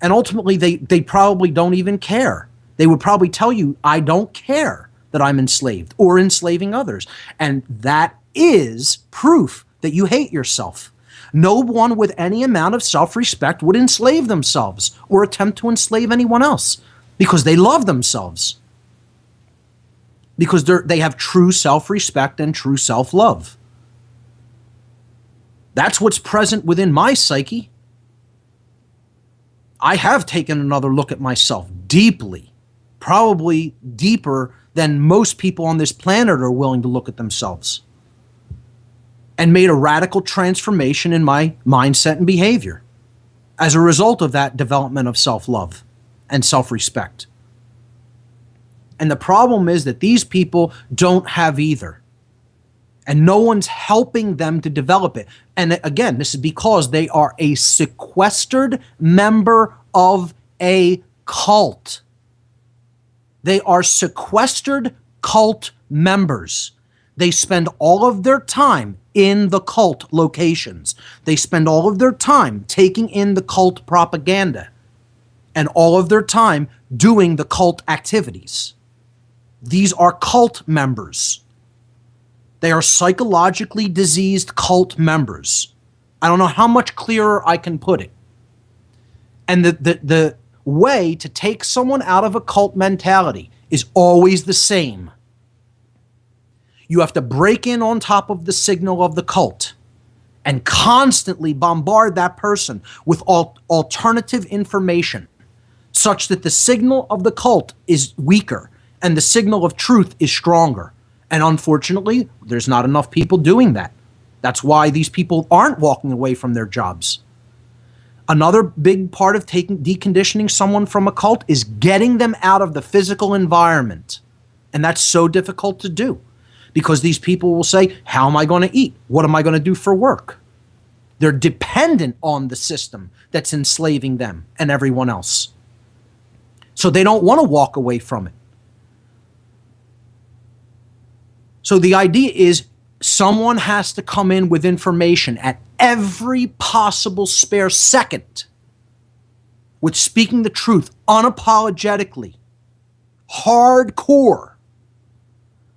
C: And ultimately, they probably don't even care. They would probably tell you, I don't care that I'm enslaved or enslaving others. And that is proof that you hate yourself. No one with any amount of self-respect would enslave themselves or attempt to enslave anyone else because they love themselves. Because they have true self-respect and true self-love. That's what's present within my psyche. I have taken another look at myself deeply, probably deeper than most people on this planet are willing to look at themselves, and made a radical transformation in my mindset and behavior as a result of that development of self-love and self-respect. And the problem is that these people don't have either. And no one's helping them to develop it. And again, this is because they are a sequestered member of a cult. They are sequestered cult members. They spend all of their time in the cult locations. They spend all of their time taking in the cult propaganda and all of their time doing the cult activities. These are cult members. They are psychologically diseased cult members. I don't know how much clearer I can put it. And the way to take someone out of a cult mentality is always the same. You have to break in on top of the signal of the cult and constantly bombard that person with alternative information such that the signal of the cult is weaker and the signal of truth is stronger. And unfortunately, there's not enough people doing that. That's why these people aren't walking away from their jobs. Another big part of deconditioning someone from a cult is getting them out of the physical environment. And that's so difficult to do because these people will say, how am I going to eat? What am I going to do for work? They're dependent on the system that's enslaving them and everyone else. So they don't want to walk away from it. So the idea is someone has to come in with information at every possible spare second with speaking the truth unapologetically, hardcore,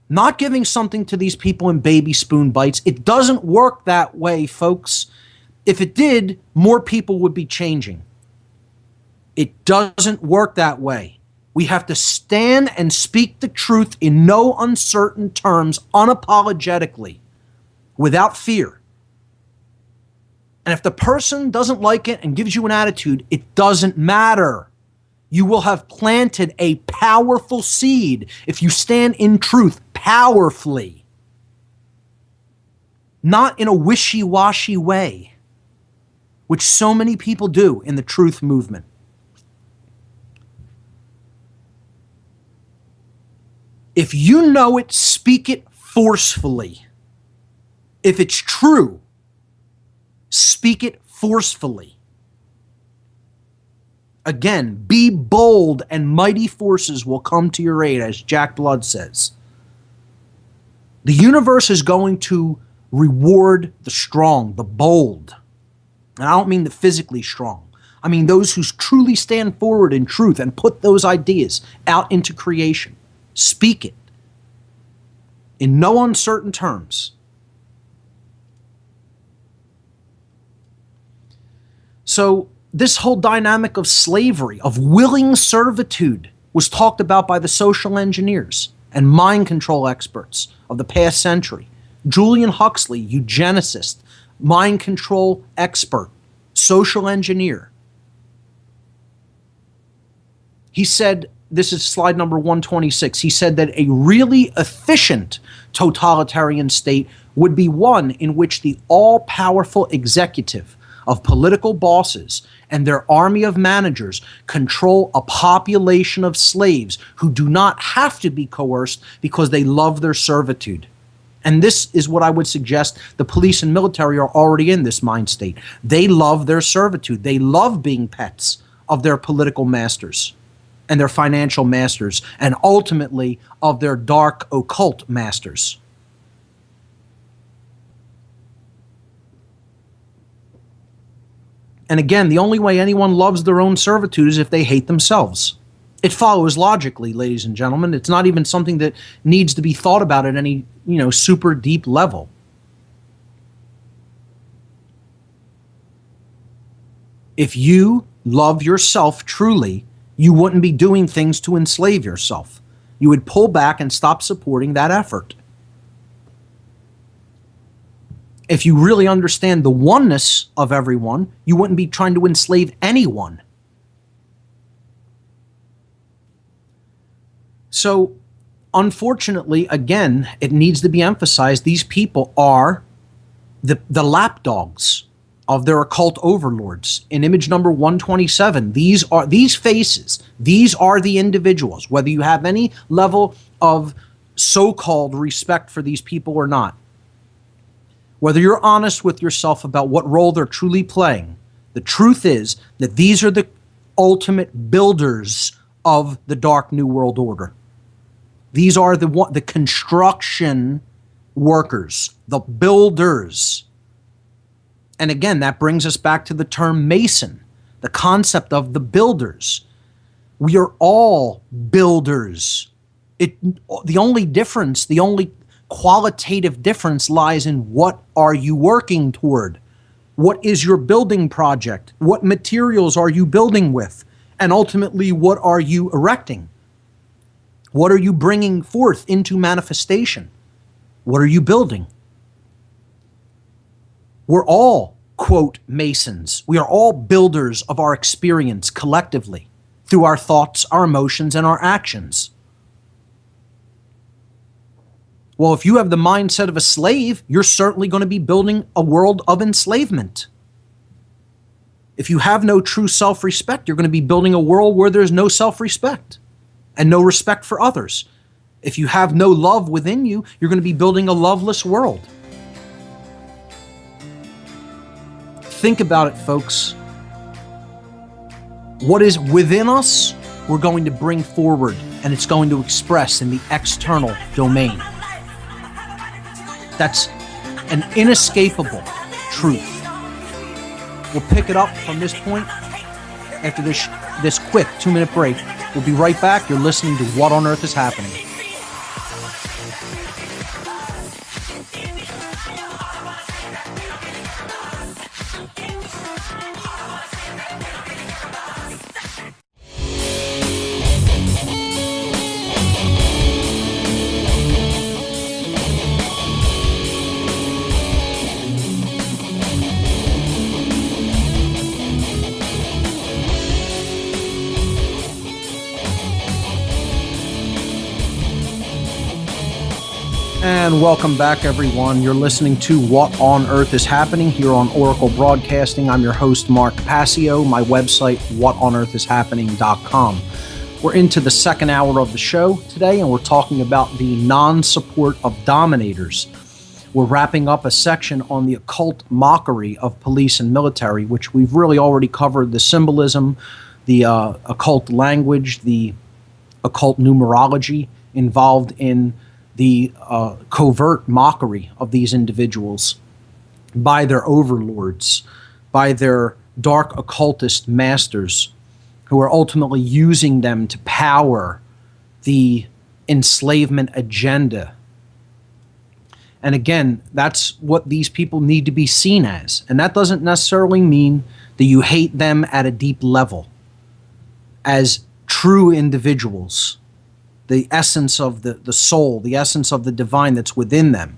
C: not giving something to these people in baby spoon bites. It doesn't work that way, folks. If it did, more people would be changing. It doesn't work that way. We have to stand and speak the truth in no uncertain terms, unapologetically, without fear. And if the person doesn't like it and gives you an attitude, it doesn't matter. You will have planted a powerful seed if you stand in truth powerfully, not in a wishy-washy way, which so many people do in the truth movement. If you know it, speak it forcefully. If it's true, speak it forcefully. Again, be bold and mighty forces will come to your aid, as Jack Blood says. The universe is going to reward the strong, the bold. And I don't mean the physically strong. I mean those who truly stand forward in truth and put those ideas out into creation. Speak it in no uncertain terms. So this whole dynamic of slavery, of willing servitude, was talked about by the social engineers and mind control experts of the past century. Julian Huxley, eugenicist, mind control expert, social engineer. He said, this is slide number 126, he said that a really efficient totalitarian state would be one in which the all-powerful executive of political bosses and their army of managers control a population of slaves who do not have to be coerced because they love their servitude. And this is what I would suggest the police and military are already in this mind state. They love their servitude. They love being pets of their political masters and their financial masters, and ultimately of their dark occult masters. And again, the only way anyone loves their own servitude is if they hate themselves. It follows logically, ladies and gentlemen. It's not even something that needs to be thought about at any, super deep level. If you love yourself truly, you wouldn't be doing things to enslave yourself. You would pull back and stop supporting that effort. If you really understand the oneness of everyone, you wouldn't be trying to enslave anyone. So, unfortunately, again, it needs to be emphasized, these people are the lapdogs of their occult overlords. In image number 127, these faces, these are the individuals, whether you have any level of so-called respect for these people or not. Whether you're honest with yourself about what role they're truly playing, the truth is that these are the ultimate builders of the Dark New World Order. These are the construction workers, the builders. And again, that brings us back to the term Mason, the concept of the builders. We are all builders. The only difference, the only qualitative difference lies in what are you working toward? What is your building project? What materials are you building with? And ultimately, what are you erecting? What are you bringing forth into manifestation? What are you building? We're all, quote, Masons. We are all builders of our experience collectively through our thoughts, our emotions, and our actions. Well, if you have the mindset of a slave, you're certainly going to be building a world of enslavement. If you have no true self-respect, you're going to be building a world where there's no self-respect and no respect for others. If you have no love within you, you're going to be building a loveless world. Think about it, folks. What is within us, we're going to bring forward, and it's going to express in the external domain. That's an inescapable truth. We'll pick it up from this point after this quick 2-minute break. We'll be right back. You're listening to What on Earth is Happening. And welcome back, everyone. You're listening to What on Earth is Happening here on Oracle Broadcasting. I'm your host, Mark Passio. My website, whatonearthishappening.com. We're into the second hour of the show today, and we're talking about the non-support of Dominators. We're wrapping up a section on the occult mockery of police and military, which we've really already covered the symbolism, the occult language, the occult numerology involved in the covert mockery of these individuals by their overlords, by their dark occultist masters, who are ultimately using them to power the enslavement agenda. And again, that's what these people need to be seen as. And that doesn't necessarily mean that you hate them at a deep level as true individuals. The essence of the soul, the essence of the divine that's within them.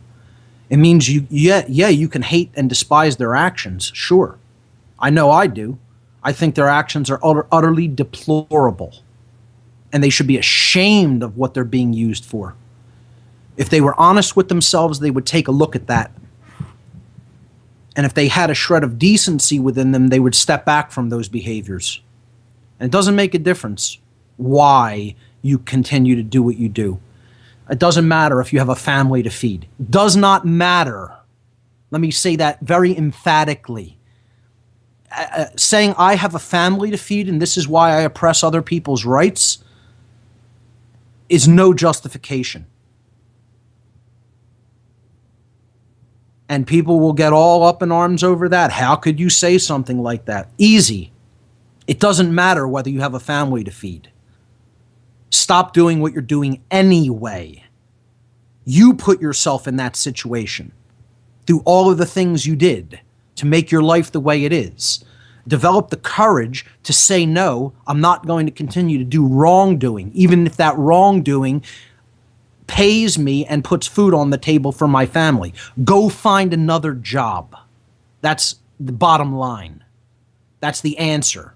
C: It means you can hate and despise their actions, sure. I know I do. I think their actions are utterly deplorable, and they should be ashamed of what they're being used for. If they were honest with themselves, they would take a look at that. And if they had a shred of decency within them, they would step back from those behaviors. And it doesn't make a difference why you continue to do what you do. It doesn't matter if you have a family to feed. Does not matter. Let me say that very emphatically. Saying I have a family to feed and this is why I oppress other people's rights is no justification. And people will get all up in arms over that. How could you say something like that? Easy. It doesn't matter whether you have a family to feed. Stop doing what you're doing anyway. You put yourself in that situation through all of the things you did to make your life the way it is. Develop the courage to say, no, I'm not going to continue to do wrongdoing, even if that wrongdoing pays me and puts food on the table for my family. Go find another job. That's the bottom line. That's the answer.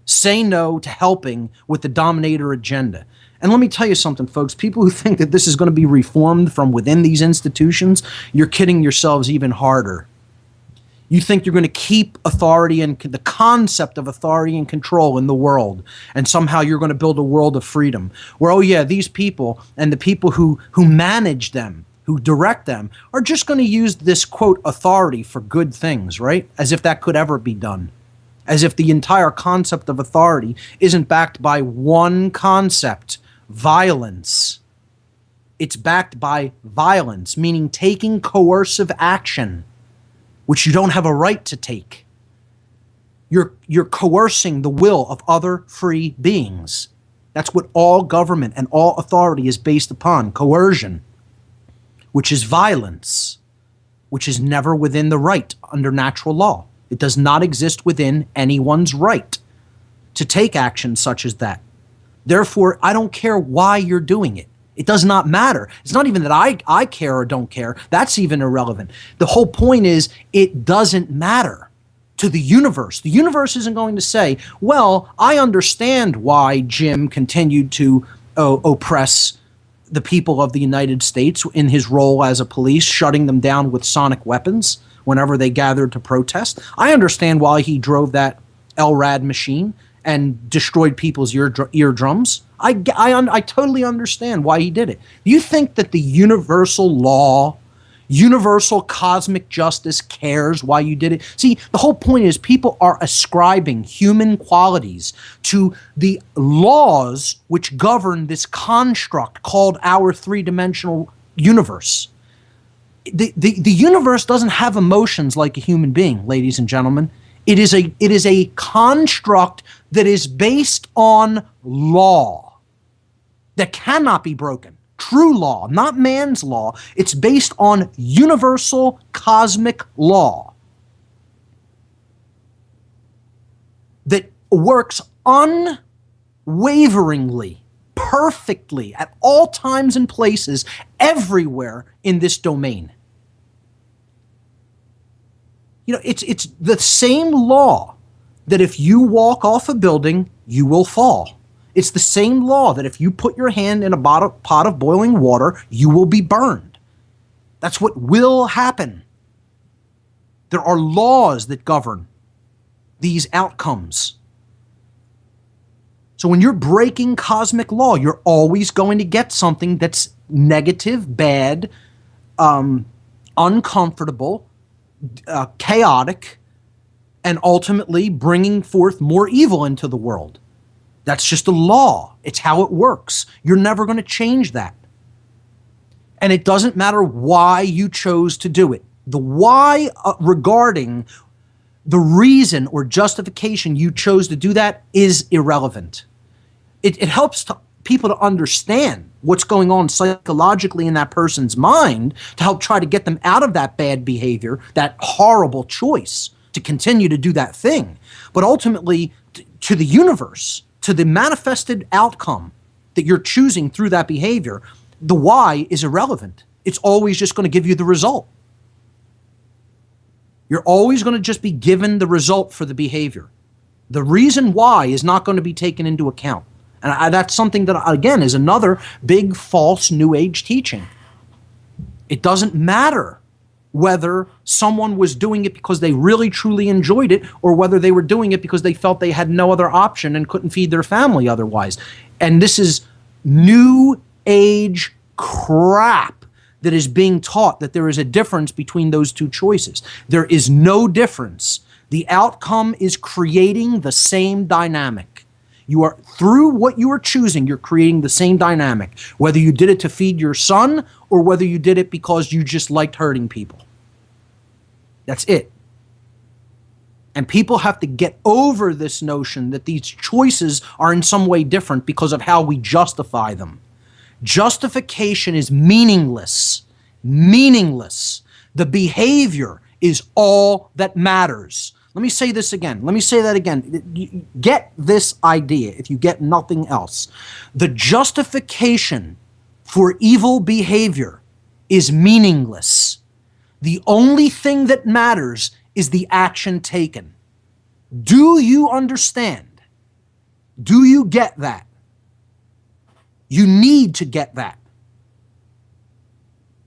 C: Say no to helping with the dominator agenda. And let me tell you something, folks. People who think that this is going to be reformed from within these institutions, you're kidding yourselves even harder. You think you're going to keep authority and the concept of authority and control in the world, and somehow you're going to build a world of freedom where, oh yeah, these people and the people who manage them, who direct them, are just going to use this, quote, authority for good things, right? As if that could ever be done. As if the entire concept of authority isn't backed by one concept, violence. It's backed by violence, meaning taking coercive action, which you don't have a right to take. You're coercing the will of other free beings. That's what all government and all authority is based upon, coercion, which is violence, which is never within the right under natural law. It does not exist within anyone's right to take action such as that. Therefore, I don't care why you're doing it. It does not matter. It's not even that I care or don't care. That's even irrelevant. The whole point is it doesn't matter to the universe. The universe isn't going to say, well, I understand why Jim continued to oppress the people of the United States in his role as a police, shutting them down with sonic weapons whenever they gathered to protest. I understand why he drove that LRAD machine and destroyed people's eardrums. I totally understand why he did it. You think that the universal law, universal cosmic justice cares why you did it? See, the whole point is people are ascribing human qualities to the laws which govern this construct called our three-dimensional universe. The universe doesn't have emotions like a human being, ladies and gentlemen. It is a construct that is based on law that cannot be broken. True law, not man's law. It's based on universal cosmic law that works unwaveringly, perfectly, at all times and places, everywhere in this domain. You know, it's the same law that if you walk off a building, you will fall. It's the same law that if you put your hand in a pot of boiling water, you will be burned. That's what will happen. There are laws that govern these outcomes. So when you're breaking cosmic law, you're always going to get something that's negative, bad, uncomfortable, chaotic, and ultimately bringing forth more evil into the world. That's just a law. It's how it works. You're never going to change that. And it doesn't matter why you chose to do it. The why regarding the reason or justification you chose to do that is irrelevant. It helps people to understand what's going on psychologically in that person's mind to help try to get them out of that bad behavior, that horrible choice to continue to do that thing. But ultimately, to the universe, to the manifested outcome that you're choosing through that behavior, the why is irrelevant. It's always just going to give you the result. You're always going to just be given the result for the behavior. The reason why is not going to be taken into account. And that's something that, again, is another big false New Age teaching. It doesn't matter whether someone was doing it because they really truly enjoyed it or whether they were doing it because they felt they had no other option and couldn't feed their family otherwise. And this is New Age crap that is being taught that there is a difference between those two choices. There is no difference. The outcome is creating the same dynamic. You are, through what you are choosing, you're creating the same dynamic, whether you did it to feed your son or whether you did it because you just liked hurting people. That's it. And people have to get over this notion that these choices are in some way different because of how we justify them. Justification is meaningless. Meaningless. The behavior is all that matters. Let me say this again. Let me say that again. Get this idea if you get nothing else. The justification for evil behavior is meaningless. The only thing that matters is the action taken. Do you understand? Do you get that? You need to get that.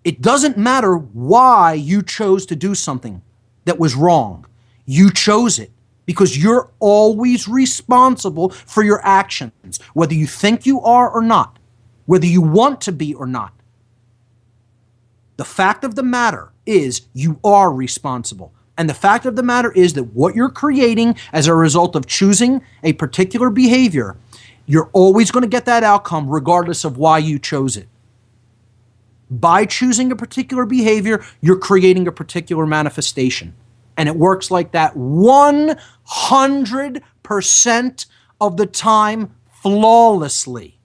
C: It doesn't matter why you chose to do something that was wrong. You chose it because you're always responsible for your actions, whether you think you are or not, whether you want to be or not. The fact of the matter is you are responsible. And the fact of the matter is that what you're creating as a result of choosing a particular behavior, you're always going to get that outcome regardless of why you chose it. By choosing a particular behavior, you're creating a particular manifestation. And it works like that 100% of the time, flawlessly.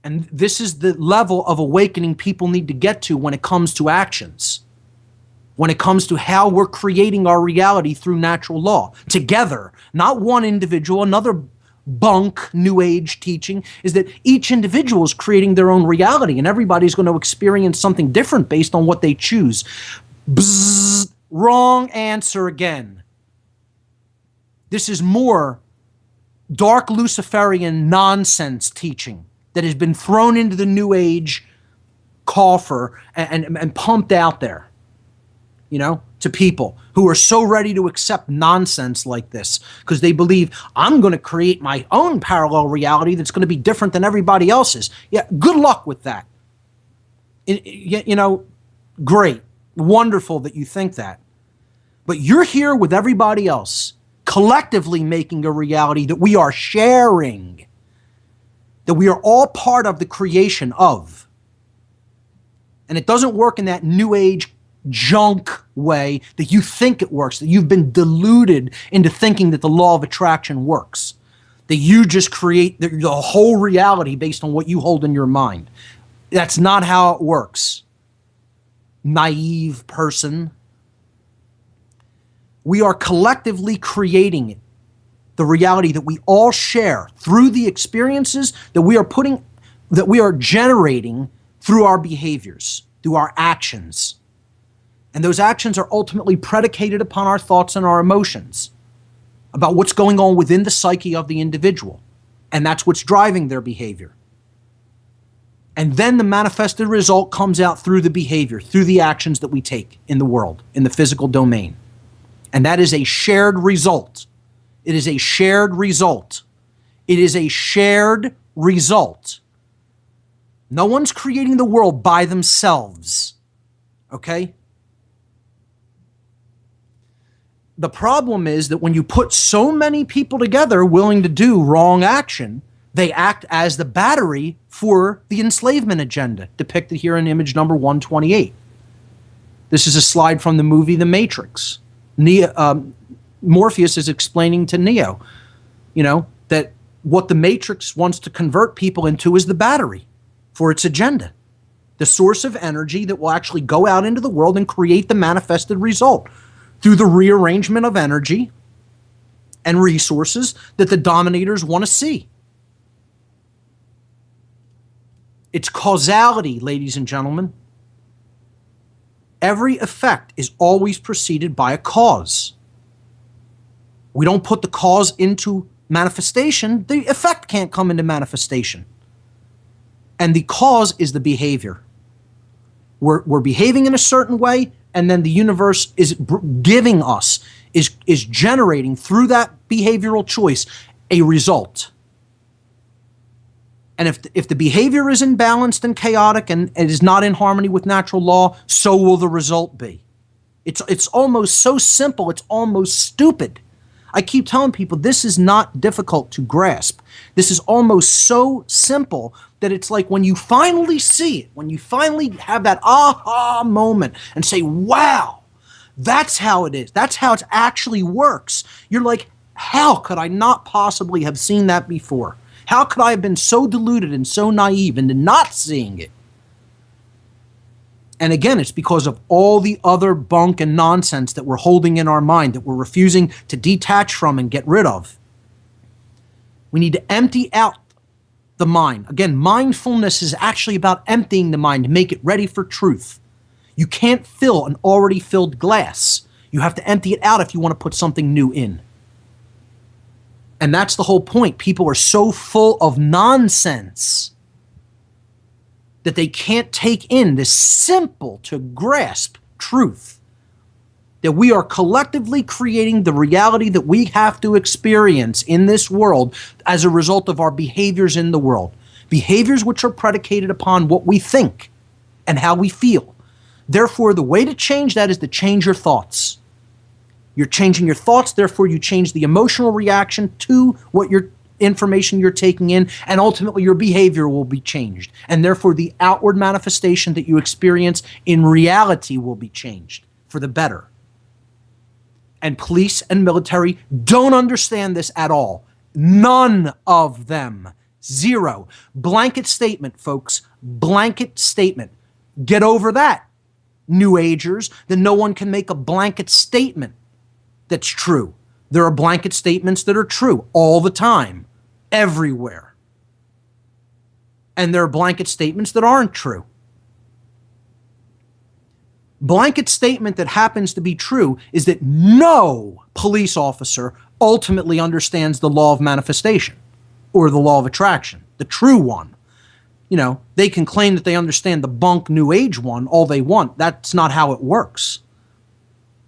C: And this is the level of awakening people need to get to when it comes to actions. When it comes to how we're creating our reality through natural law. Together, not one individual. Another bunk New Age teaching is that each individual is creating their own reality and everybody's going to experience something different based on what they choose. Bzzz, wrong answer again. This is more dark Luciferian nonsense teaching that has been thrown into the New Age coffer and pumped out there, you know, to people who are so ready to accept nonsense like this because they believe I'm going to create my own parallel reality that's going to be different than everybody else's. Yeah, good luck with that. You know, great, wonderful that you think that. But you're here with everybody else, collectively making a reality that we are sharing, that we are all part of the creation of. And it doesn't work in that New Age junk way that you think it works, that you've been deluded into thinking that the law of attraction works, that you just create the whole reality based on what you hold in your mind. That's not how it works. Naive person. We are collectively creating it, the reality that we all share through the experiences that we are generating through our behaviors, through our actions. And those actions are ultimately predicated upon our thoughts and our emotions about what's going on within the psyche of the individual. And that's what's driving their behavior. And then the manifested result comes out through the behavior, through the actions that we take in the world, in the physical domain. And that is a shared result. It is a shared result. It is a shared result. No one's creating the world by themselves. Okay? The problem is that when you put so many people together willing to do wrong action, they act as the battery for the enslavement agenda, depicted here in image number 128. This is a slide from the movie The Matrix. Morpheus is explaining to Neo, you know, that what the Matrix wants to convert people into is the battery for its agenda. The source of energy that will actually go out into the world and create the manifested result through the rearrangement of energy and resources that the Dominators want to see. It's causality, ladies and gentlemen. Every effect is always preceded by a cause. We don't put the cause into manifestation, the effect can't come into manifestation. And the cause is the behavior. We're behaving in a certain way, and then the universe is giving us, is generating through that behavioral choice a result. And if the behavior is imbalanced and chaotic and it is not in harmony with natural law, so will the result be. It's almost so simple, it's almost stupid. I keep telling people this is not difficult to grasp. This is almost so simple that it's like when you finally see it, when you finally have that aha moment and say, wow, that's how it is. That's how it actually works. You're like, how could I not possibly have seen that before? How could I have been so deluded and so naive into not seeing it? And again, it's because of all the other bunk and nonsense that we're holding in our mind, that we're refusing to detach from and get rid of. We need to empty out the mind. Again, mindfulness is actually about emptying the mind to make it ready for truth. You can't fill an already filled glass. You have to empty it out if you want to put something new in. And that's the whole point. People are so full of nonsense that they can't take in this simple to grasp truth, that we are collectively creating the reality that we have to experience in this world as a result of our behaviors in the world. Behaviors which are predicated upon what we think and how we feel. Therefore, the way to change that is to change your thoughts. You're changing your thoughts, therefore you change the emotional reaction to what your information you're taking in, and ultimately your behavior will be changed. And therefore the outward manifestation that you experience in reality will be changed for the better. And police and military don't understand this at all. None of them. Zero. Blanket statement, folks. Blanket statement. Get over that, New Agers. Then no one can make a blanket statement that's true. There are blanket statements that are true all the time, everywhere. And there are blanket statements that aren't true. Blanket statement that happens to be true is that no police officer ultimately understands the law of manifestation or the law of attraction, the true one. You know, they can claim that they understand the bunk New Age one all they want. That's not how it works.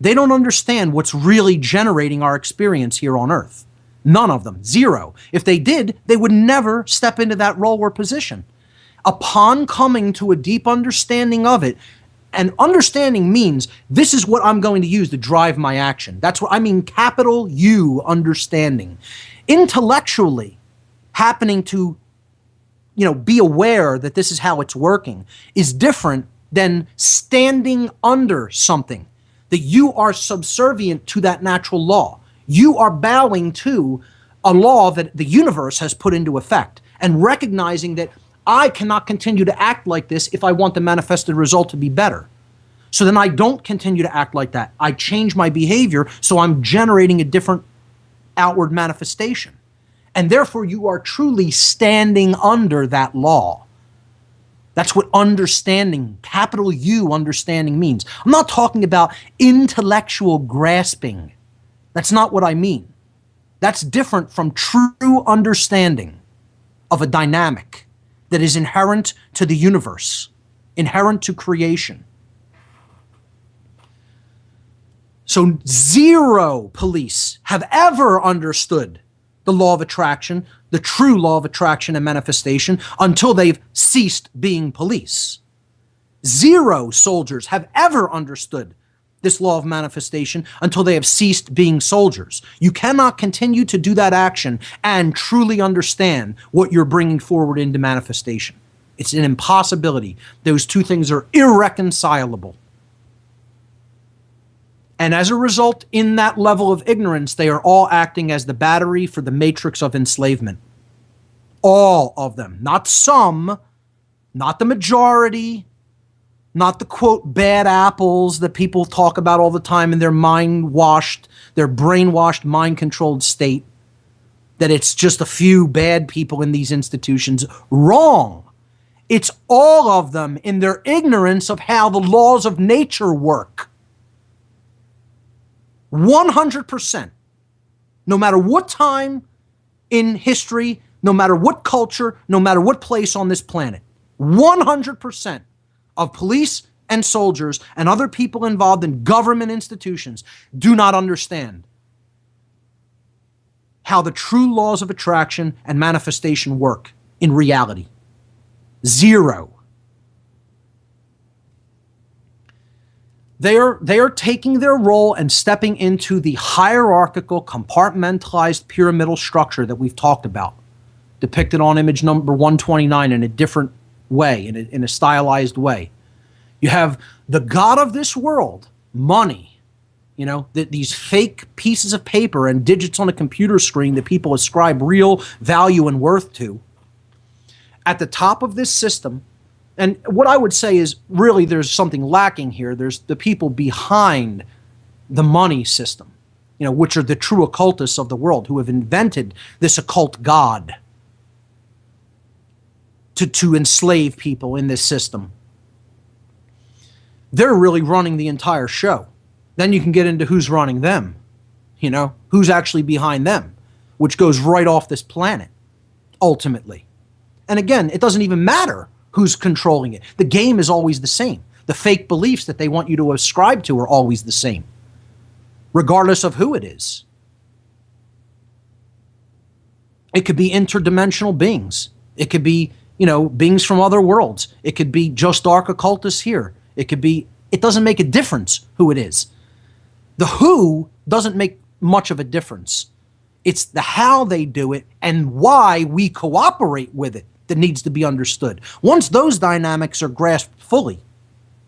C: They don't understand what's really generating our experience here on Earth. None of them. Zero. If they did, they would never step into that role or position. Upon coming to a deep understanding of it, and understanding means this is what I'm going to use to drive my action. That's what I mean, capital U, understanding. Intellectually happening to, be aware that this is how it's working is different than standing under something, that you are subservient to that natural law. You are bowing to a law that the universe has put into effect and recognizing that I cannot continue to act like this if I want the manifested result to be better. So then I don't continue to act like that. I change my behavior, so I'm generating a different outward manifestation. And therefore you are truly standing under that law. That's what understanding, capital U understanding means. I'm not talking about intellectual grasping. That's not what I mean. That's different from true understanding of a dynamic that is inherent to the universe, inherent to creation. So zero police have ever understood the law of attraction, the true law of attraction and manifestation, until they've ceased being police. Zero soldiers have ever understood this law of manifestation until they have ceased being soldiers. You cannot continue to do that action and truly understand what you're bringing forward into manifestation. It's an impossibility. Those two things are irreconcilable. And as a result, in that level of ignorance, they are all acting as the battery for the matrix of enslavement. All of them. Not some, not the majority, not the, quote, bad apples that people talk about all the time in their mind-washed, their brainwashed, mind-controlled state, that it's just a few bad people in these institutions. Wrong. It's all of them in their ignorance of how the laws of nature work. 100%. No matter what time in history, no matter what culture, no matter what place on this planet, 100% of police and soldiers and other people involved in government institutions do not understand how the true laws of attraction and manifestation work. in reality. Zero. They are taking their role and stepping into the hierarchical, compartmentalized pyramidal structure that we've talked about, depicted on image number 129 in a different way, in a stylized way. You have the god of this world, money, these fake pieces of paper and digits on a computer screen that people ascribe real value and worth to. At the top of this system, and what I would say is really there's something lacking here. There's the people behind the money system, which are the true occultists of the world who have invented this occult god to enslave people in this system. They're really running the entire show. Then you can get into who's running them, who's actually behind them, which goes right off this planet, ultimately. And again, it doesn't even matter who's controlling it. The game is always the same. The fake beliefs that they want you to ascribe to are always the same, regardless of who it is. It could be interdimensional beings. It could be, beings from other worlds. It could be just dark occultists here. It doesn't make a difference who it is. The who doesn't make much of a difference. It's the how they do it and why we cooperate with it that needs to be understood. Once those dynamics are grasped fully,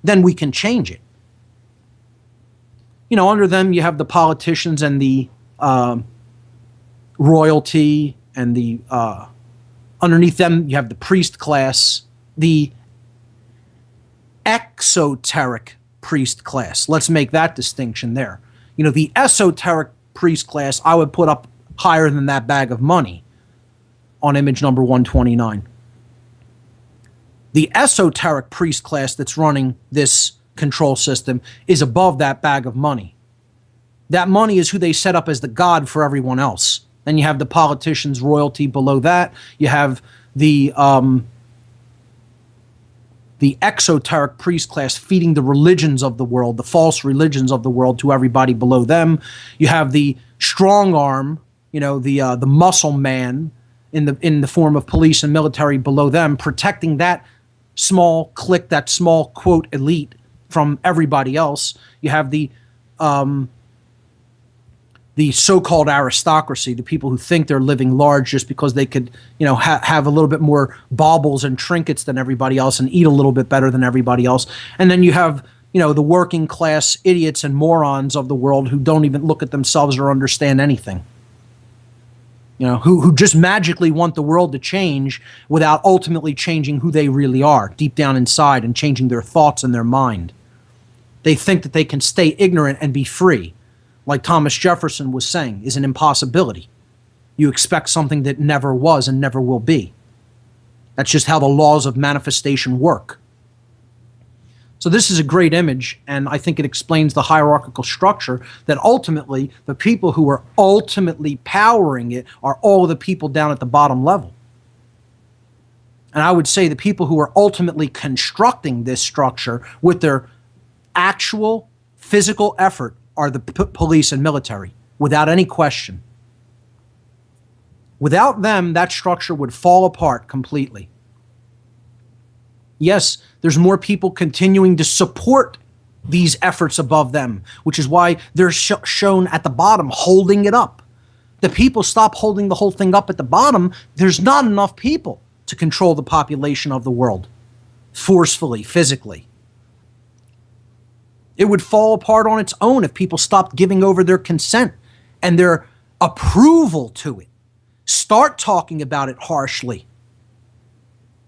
C: then we can change it. Under them you have the politicians and the royalty, and the underneath them you have the priest class, the exoteric priest class. Let's make that distinction there. The esoteric priest class I would put up higher than that bag of money on image number 129. The esoteric priest class that's running this control system is above that bag of money. That money is who they set up as the god for everyone else. Then you have the politicians' royalty below that. You have the exoteric priest class feeding the religions of the world, the false religions of the world, to everybody below them. You have the strong arm, the muscle man in the form of police and military below them, protecting that small clique, that small quote elite from everybody else. You have the so-called aristocracy, the people who think they're living large just because they could, have a little bit more baubles and trinkets than everybody else and eat a little bit better than everybody else. And then you have, the working class idiots and morons of the world who don't even look at themselves or understand anything. Who just magically want the world to change without ultimately changing who they really are deep down inside and changing their thoughts and their mind. They think that they can stay ignorant and be free, like Thomas Jefferson was saying, is an impossibility. You expect something that never was and never will be. That's just how the laws of manifestation work. So this is a great image, and I think it explains the hierarchical structure that ultimately the people who are ultimately powering it are all the people down at the bottom level. And I would say the people who are ultimately constructing this structure with their actual physical effort are the police and military, without any question. Without them, that structure would fall apart completely. Yes, there's more people continuing to support these efforts above them, which is why they're shown at the bottom holding it up. The people stop holding the whole thing up at the bottom. There's not enough people to control the population of the world forcefully, physically. It would fall apart on its own if people stopped giving over their consent and their approval to it. Start talking about it harshly.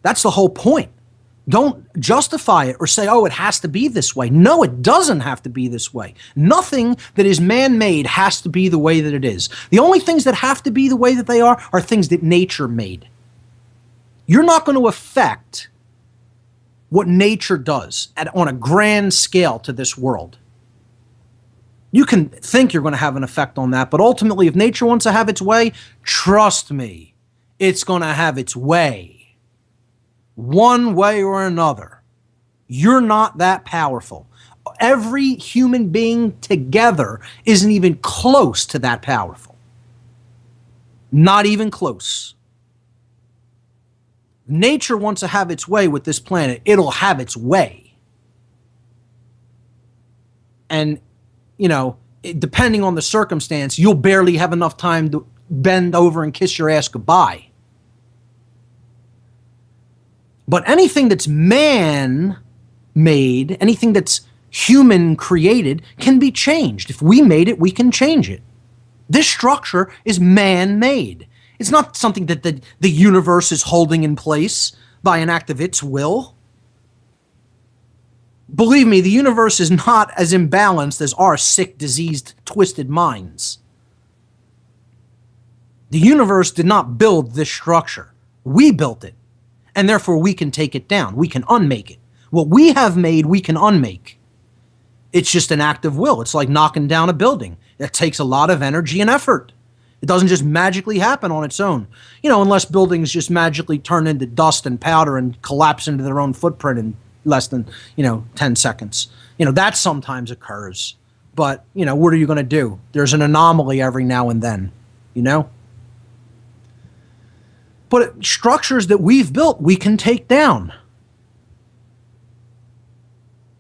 C: That's the whole point. Don't justify it or say, oh, it has to be this way. No, it doesn't have to be this way. Nothing that is man-made has to be the way that it is. The only things that have to be the way that they are things that nature made. You're not going to affect what nature does on a grand scale to this world. You can think you're going to have an effect on that, but ultimately, if nature wants to have its way, trust me, it's going to have its way. One way or another. You're not that powerful. Every human being together isn't even close to that powerful. Not even close. Nature wants to have its way with this planet. It'll have its way. And, depending on the circumstance, you'll barely have enough time to bend over and kiss your ass goodbye. But anything that's man-made, anything that's human-created, can be changed. If we made it, we can change it. This structure is man-made. It's not something that the universe is holding in place by an act of its will. Believe me, the universe is not as imbalanced as our sick, diseased, twisted minds. The universe did not build this structure. We built it, and therefore we can take it down. We can unmake it. What we have made, we can unmake. It's just an act of will. It's like knocking down a building. It takes a lot of energy and effort. It doesn't just magically happen on its own, unless buildings just magically turn into dust and powder and collapse into their own footprint in less than, 10 seconds. That sometimes occurs. But, what are you going to do? There's an anomaly every now and then, But structures that we've built, we can take down.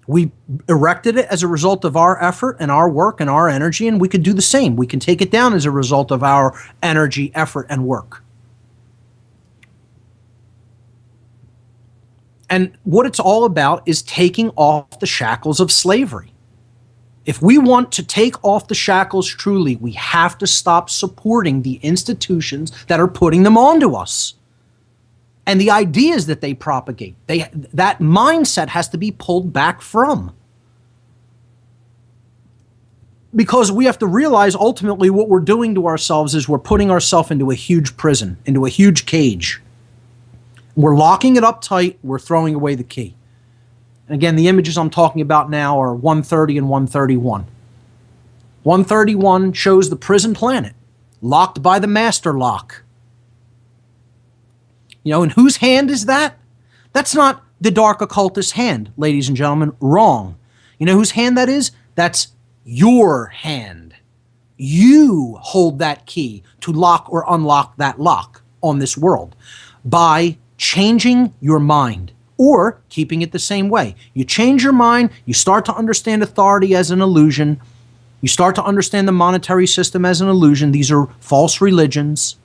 C: We erected it as a result of our effort and our work and our energy, and we could do the same. We can take it down as a result of our energy, effort, and work. And what it's all about is taking off the shackles of slavery. If we want to take off the shackles truly, we have to stop supporting the institutions that are putting them onto us. And the ideas that they propagate, that mindset has to be pulled back from. Because we have to realize ultimately what we're doing to ourselves is we're putting ourselves into a huge prison, into a huge cage. We're locking it up tight, we're throwing away the key. And again, the images I'm talking about now are 130 and 131. 131 shows the prison planet, locked by the master lock. In whose hand is that? That's not the dark occultist's hand, ladies and gentlemen. Wrong. You know whose hand that is? That's your hand. You hold that key to lock or unlock that lock on this world by changing your mind or keeping it the same way. You change your mind, you start to understand authority as an illusion, you start to understand the monetary system as an illusion. These are false religions.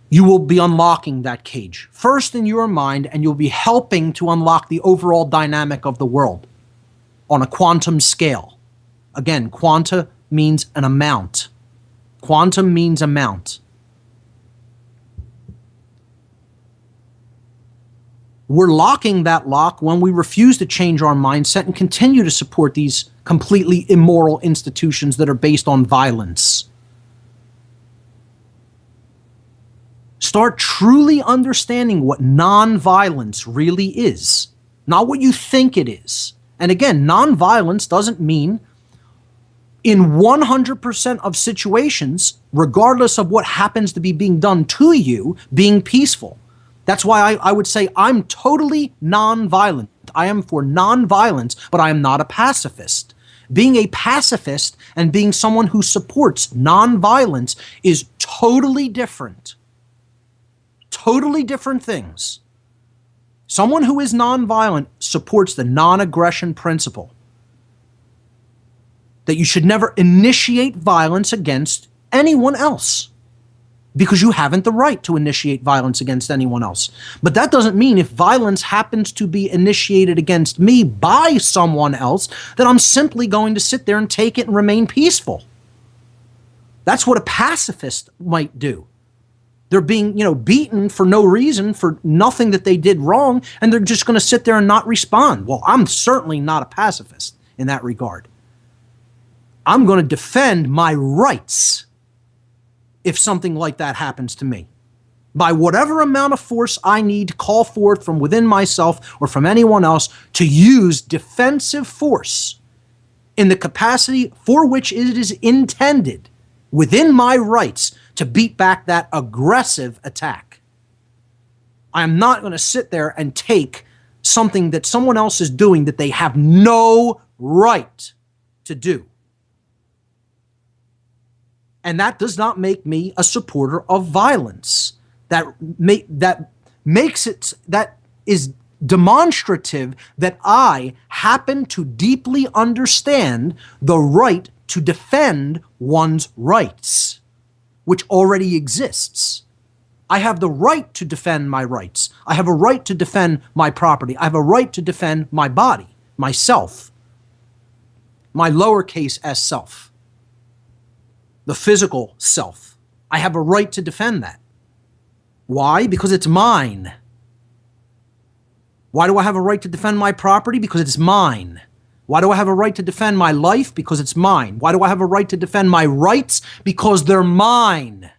C: You will be unlocking that cage first in your mind, and you'll be helping to unlock the overall dynamic of the world on a quantum scale. Again, quanta means an amount. Quantum means amount. We're locking that lock when we refuse to change our mindset and continue to support these completely immoral institutions that are based on violence. Start truly understanding what nonviolence really is, not what you think it is. And again, nonviolence doesn't mean in 100% of situations, regardless of what happens to be being done to you, being peaceful. That's why I would say I'm totally nonviolent. I am for nonviolence, but I am not a pacifist. Being a pacifist and being someone who supports nonviolence is totally different. Totally different things. Someone who is nonviolent supports the non-aggression principle. That you should never initiate violence against anyone else. Because you haven't the right to initiate violence against anyone else. But that doesn't mean if violence happens to be initiated against me by someone else, that I'm simply going to sit there and take it and remain peaceful. That's what a pacifist might do. They're being, beaten for no reason, for nothing that they did wrong, and they're just going to sit there and not respond. Well, I'm certainly not a pacifist in that regard. I'm going to defend my rights if something like that happens to me, by whatever amount of force I need to call forth from within myself or from anyone else to use defensive force in the capacity for which it is intended within my rights to beat back that aggressive attack. I am not going to sit there and take something that someone else is doing that they have no right to do. And that does not make me a supporter of violence. That that is demonstrative that I happen to deeply understand the right to defend one's rights, which already exists. I have the right to defend my rights. I have a right to defend my property. I have a right to defend my body, myself, my lowercase s self, the physical self. I have a right to defend that. Why? Because it's mine. Why do I have a right to defend my property? Because it's mine. Why do I have a right to defend my life? Because it's mine. Why do I have a right to defend my rights? Because they're mine.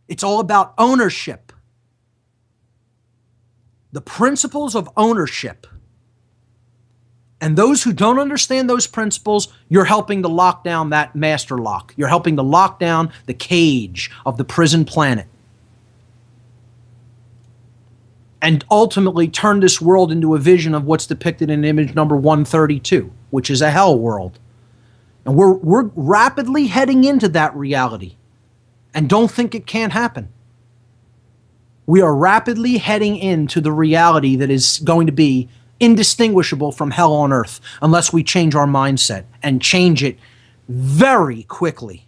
C: It's all about ownership. The principles of ownership. And those who don't understand those principles, you're helping to lock down that master lock. You're helping to lock down the cage of the prison planet. And ultimately turn this world into a vision of what's depicted in image number 132, which is a hell world. And we're rapidly heading into that reality. And don't think it can't happen. We are rapidly heading into the reality that is going to be indistinguishable from hell on earth unless we change our mindset and change it very quickly.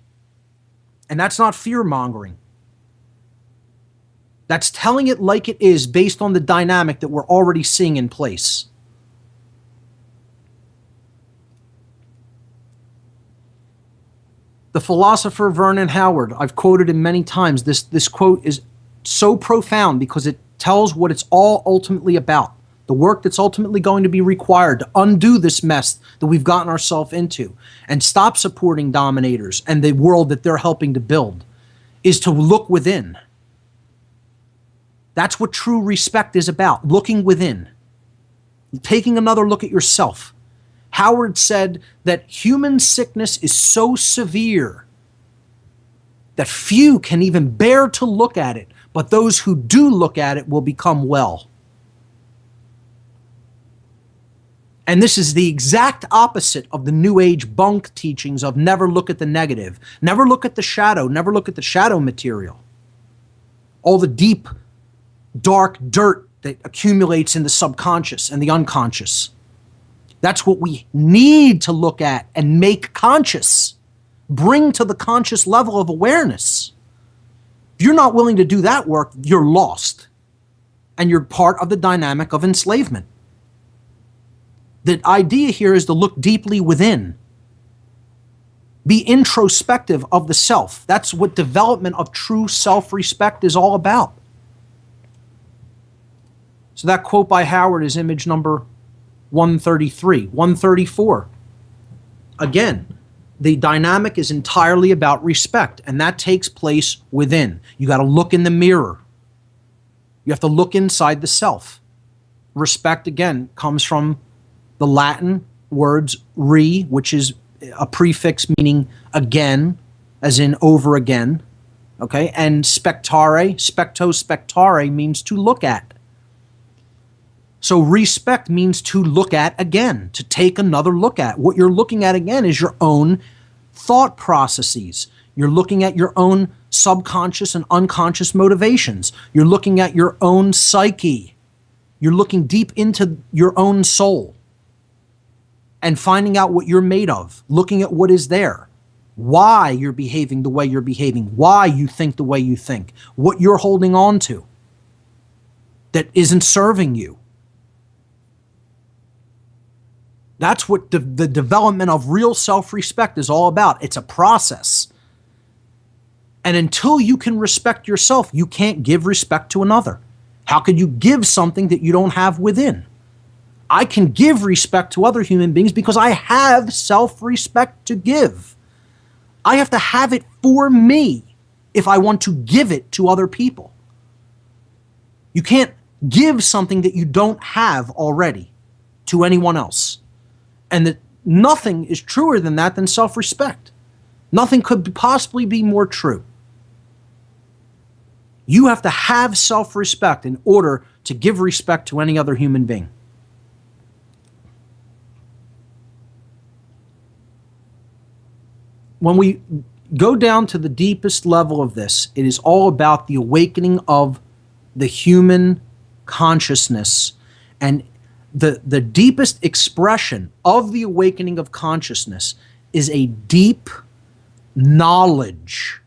C: And that's not fear-mongering. That's telling it like it is based on the dynamic that we're already seeing in place. The philosopher Vernon Howard, I've quoted him many times. This quote is so profound because it tells what it's all ultimately about. The work that's ultimately going to be required to undo this mess that we've gotten ourselves into and stop supporting dominators and the world that they're helping to build is to look within. That's what true respect is about, looking within, taking another look at yourself. Howard said that human sickness is so severe that few can even bear to look at it, but those who do look at it will become well. And this is the exact opposite of the New Age bunk teachings of never look at the negative, never look at the shadow, never look at the shadow material. All the deep, dark dirt that accumulates in the subconscious and the unconscious. That's what we need to look at and make conscious. Bring to the conscious level of awareness. If you're not willing to do that work, you're lost. And you're part of the dynamic of enslavement. The idea here is to look deeply within. Be introspective of the self. That's what development of true self-respect is all about. So that quote by Howard is image number 133. 134. Again, the dynamic is entirely about respect, and that takes place within. You got to look in the mirror. You have to look inside the self. Respect, again, comes from the Latin words re, which is a prefix meaning again, as in over again. Okay? And spectare, specto spectare means to look at. So respect means to look at again, to take another look at. What you're looking at again is your own thought processes. You're looking at your own subconscious and unconscious motivations. You're looking at your own psyche. You're looking deep into your own soul and finding out what you're made of, looking at what is there, why you're behaving the way you're behaving, why you think the way you think, what you're holding on to that isn't serving you. That's what the development of real self-respect is all about. It's a process. And until you can respect yourself, you can't give respect to another. How could you give something that you don't have within? I can give respect to other human beings because I have self-respect to give. I have to have it for me if I want to give it to other people. You can't give something that you don't have already to anyone else. And that nothing is truer than that than self-respect. Nothing could possibly be more true. You have to have self-respect in order to give respect to any other human being. When we go down to the deepest level of this, it is all about the awakening of the human consciousness. And the deepest expression of the awakening of consciousness is a deep knowledge,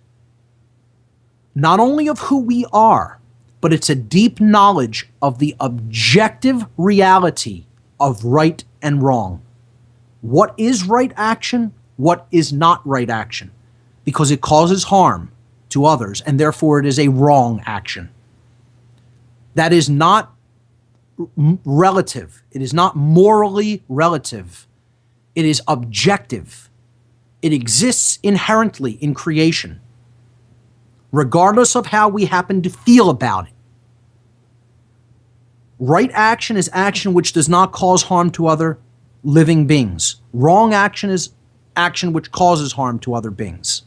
C: not only of who we are, but it's a deep knowledge of the objective reality of right and wrong. What is right action? What is not right action? Because it causes harm to others, and therefore it is a wrong action. That is not relative. It is not morally relative. It is objective. It exists inherently in creation, regardless of how we happen to feel about it. Right action is action which does not cause harm to other living beings. Wrong action is action which causes harm to other beings.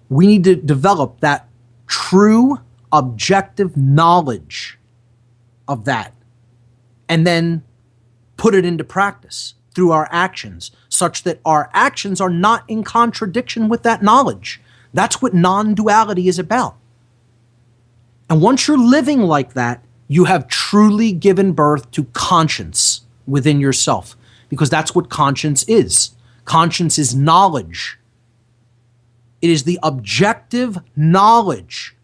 C: We need to develop that true objective knowledge of that, and then put it into practice through our actions, such that our actions are not in contradiction with that knowledge. That's what non-duality is about. And once you're living like that, you have truly given birth to conscience within yourself, because that's what conscience is. Conscience is knowledge. It is the objective knowledge,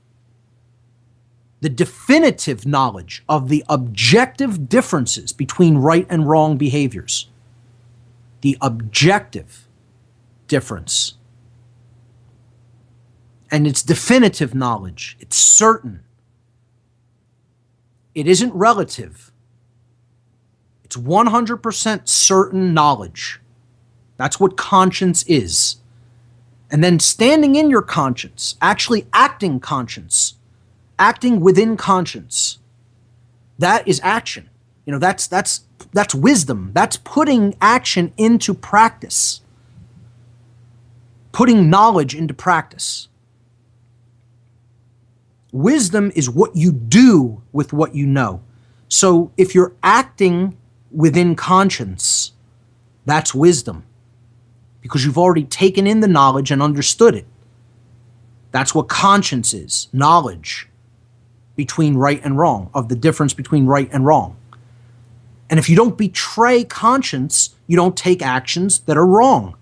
C: the definitive knowledge of the objective differences between right and wrong behaviors. The objective difference. And it's definitive knowledge. It's certain. It isn't relative. It's 100% certain knowledge. That's what conscience is. And then standing in your conscience, actually acting conscience, acting within conscience, that is action. You know, that's wisdom. That's putting action into practice. Putting knowledge into practice. Wisdom is what you do with what you know. So if you're acting within conscience, that's wisdom, because you've already taken in the knowledge and understood it. That's what conscience is, knowledge between right and wrong, of the difference between right and wrong. And if you don't betray conscience, you don't take actions that are wrong,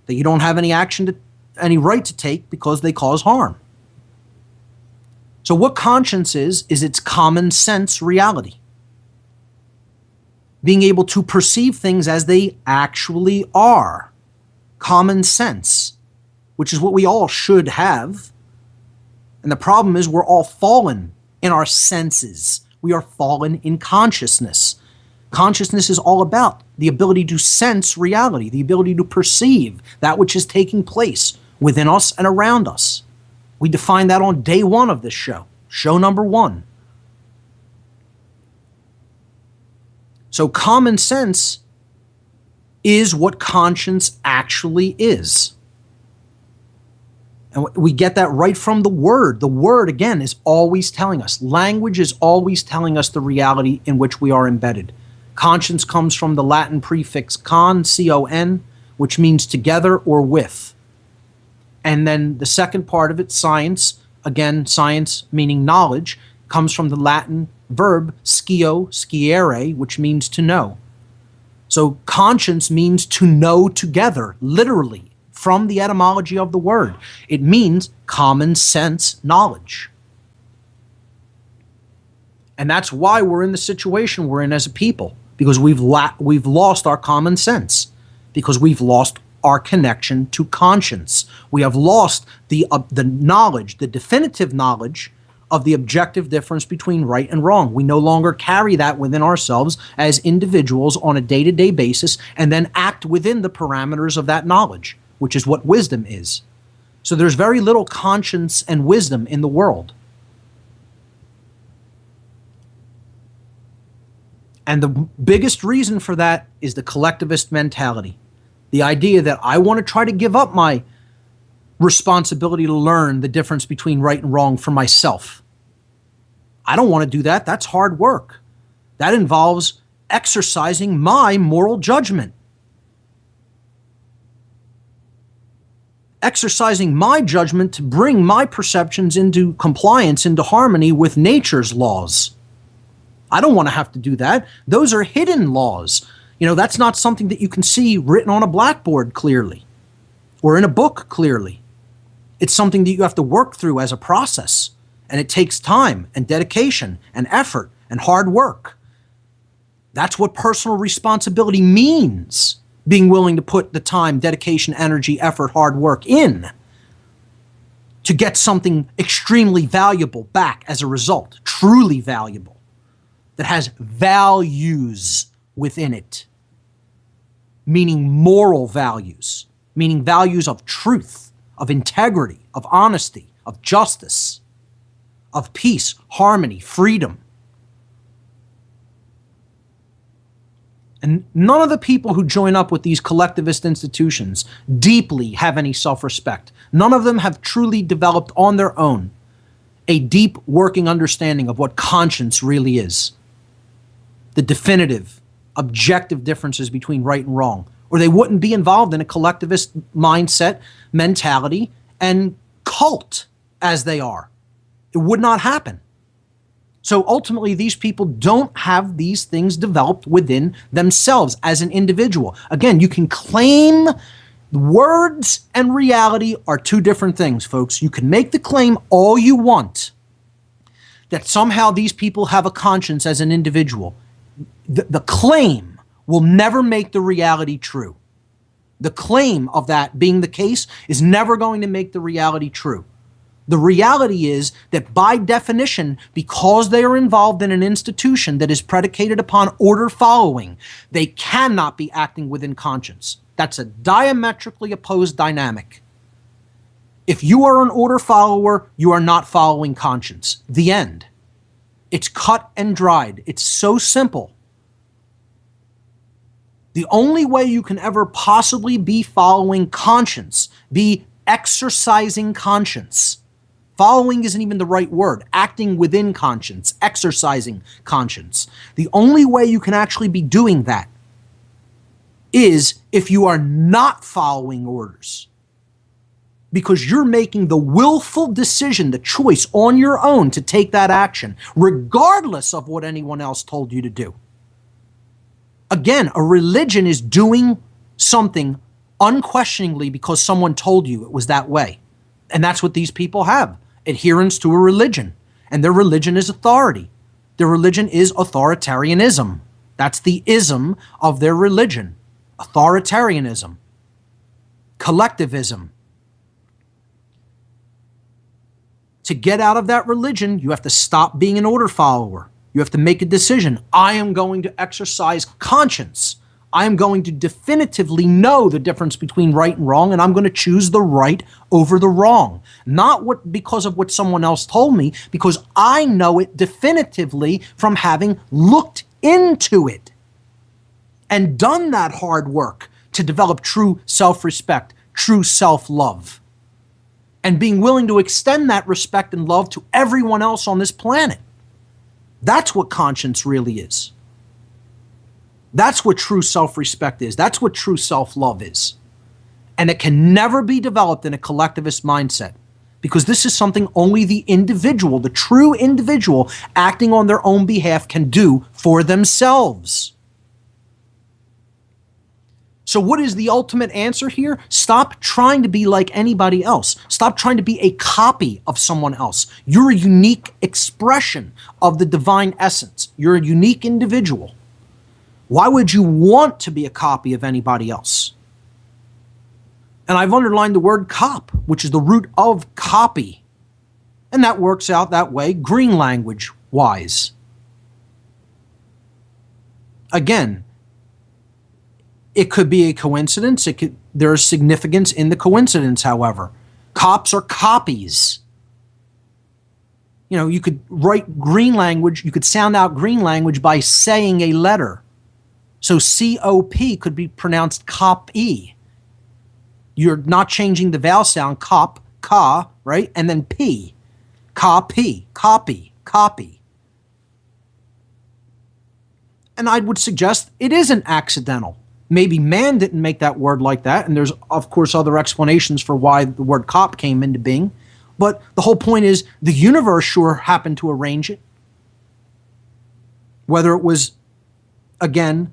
C: that you don't have any right to take because they cause harm. So what conscience is its common sense reality. Being able to perceive things as they actually are. Common sense, which is what we all should have. And the problem is we're all fallen in our senses. We are fallen in consciousness. Consciousness is all about the ability to sense reality, the ability to perceive that which is taking place within us and around us. We defined that on day one of this show, show number 1. So common sense is what conscience actually is. And we get that right from the word. The word, again, is always telling us. Language is always telling us the reality in which we are embedded. Conscience comes from the Latin prefix con, C-O-N, which means together or with. And then the second part of it, science, again, science meaning knowledge, comes from the Latin verb scio, sciere, which means to know. So conscience means to know together, literally, from the etymology of the word. It means common sense knowledge. And that's why we're in the situation we're in as a people, because we've lost our common sense, because we've lost our connection to conscience. We have lost the knowledge, the definitive knowledge of the objective difference between right and wrong. We no longer carry that within ourselves as individuals on a day-to-day basis and then act within the parameters of that knowledge, which is what wisdom is. So there's very little conscience and wisdom in the world. And the biggest reason for that is the collectivist mentality. The idea that I want to try to give up my responsibility to learn the difference between right and wrong for myself. I don't want to do that. That's hard work. That involves exercising my moral judgment. exercising my judgment to bring my perceptions into compliance, into harmony with nature's laws. I don't want to have to do that. Those are hidden laws. That's not something that you can see written on a blackboard clearly or in a book clearly. It's something that you have to work through as a process, and it takes time and dedication and effort and hard work. That's what personal responsibility means, being willing to put the time, dedication, energy, effort, hard work in to get something extremely valuable back as a result, truly valuable, that has values within it, meaning moral values, meaning values of truth, of integrity, of honesty, of justice, of peace, harmony, freedom. And none of the people who join up with these collectivist institutions deeply have any self-respect. None of them have truly developed on their own a deep working understanding of what conscience really is. The definitive, objective differences between right and wrong. Or they wouldn't be involved in a collectivist mindset, mentality, and cult as they are. It would not happen. So ultimately, these people don't have these things developed within themselves as an individual. Again, you can claim words and reality are two different things, folks. You can make the claim all you want that somehow these people have a conscience as an individual. The claim will never make the reality true. The claim of that being the case is never going to make the reality true. The reality is that by definition, because they are involved in an institution that is predicated upon order following, they cannot be acting within conscience. That's a diametrically opposed dynamic. If you are an order follower, you are not following conscience. The end. It's cut and dried. It's so simple. The only way you can ever possibly be following conscience, be exercising conscience. Following isn't even the right word. Acting within conscience, exercising conscience. The only way you can actually be doing that is if you are not following orders. Because you're making the willful decision, the choice on your own to take that action, regardless of what anyone else told you to do. Again, a religion is doing something unquestioningly because someone told you it was that way. And that's what these people have, adherence to a religion. And their religion is authority. Their religion is authoritarianism. That's the ism of their religion. Authoritarianism. Collectivism. To get out of that religion, you have to stop being an order follower. You have to make a decision. I am going to exercise conscience. I am going to definitively know the difference between right and wrong, and I'm going to choose the right over the wrong. Not because of what someone else told me, because I know it definitively from having looked into it and done that hard work to develop true self-respect, true self-love, and being willing to extend that respect and love to everyone else on this planet. That's what conscience really is. That's what true self-respect is. That's what true self-love is. And it can never be developed in a collectivist mindset because this is something only the individual, the true individual, acting on their own behalf can do for themselves. So what is the ultimate answer here? Stop trying to be like anybody else. Stop trying to be a copy of someone else. You're a unique expression of the divine essence. You're a unique individual. Why would you want to be a copy of anybody else? And I've underlined the word cop, which is the root of copy. And that works out that way, green language wise. Again, it could be a coincidence. There is significance in the coincidence, however. Cops are copies. You could write green language, you could sound out green language by saying a letter. So C-O-P could be pronounced cop-E. You're not changing the vowel sound, cop, ka, right? And then P. Copy, copy, copy. And I would suggest it isn't accidental. Maybe man didn't make that word like that, and there's, of course, other explanations for why the word cop came into being. But the whole point is the universe sure happened to arrange it. Whether it was, again,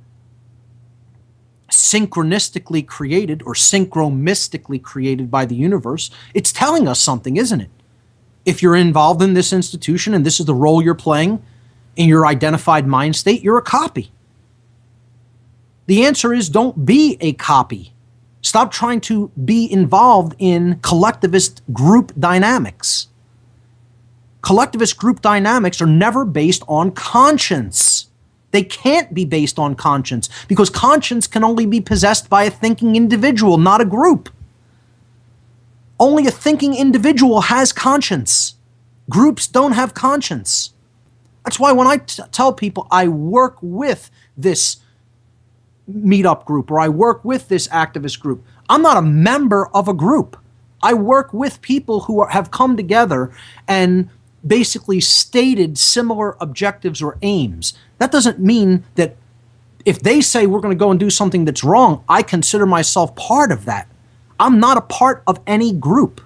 C: synchronistically created or synchromystically created by the universe, it's telling us something, isn't it? If you're involved in this institution and this is the role you're playing in your identified mind state, you're a copy. The answer is don't be a copy. Stop trying to be involved in collectivist group dynamics. Collectivist group dynamics are never based on conscience. They can't be based on conscience because conscience can only be possessed by a thinking individual, not a group. Only a thinking individual has conscience. Groups don't have conscience. That's why when I tell people I work with this meetup group or I work with this activist group, I'm not a member of a group. I work with people who have come together and basically stated similar objectives or aims. That doesn't mean that if they say we're going to go and do something that's wrong, I consider myself part of that. I'm not a part of any group.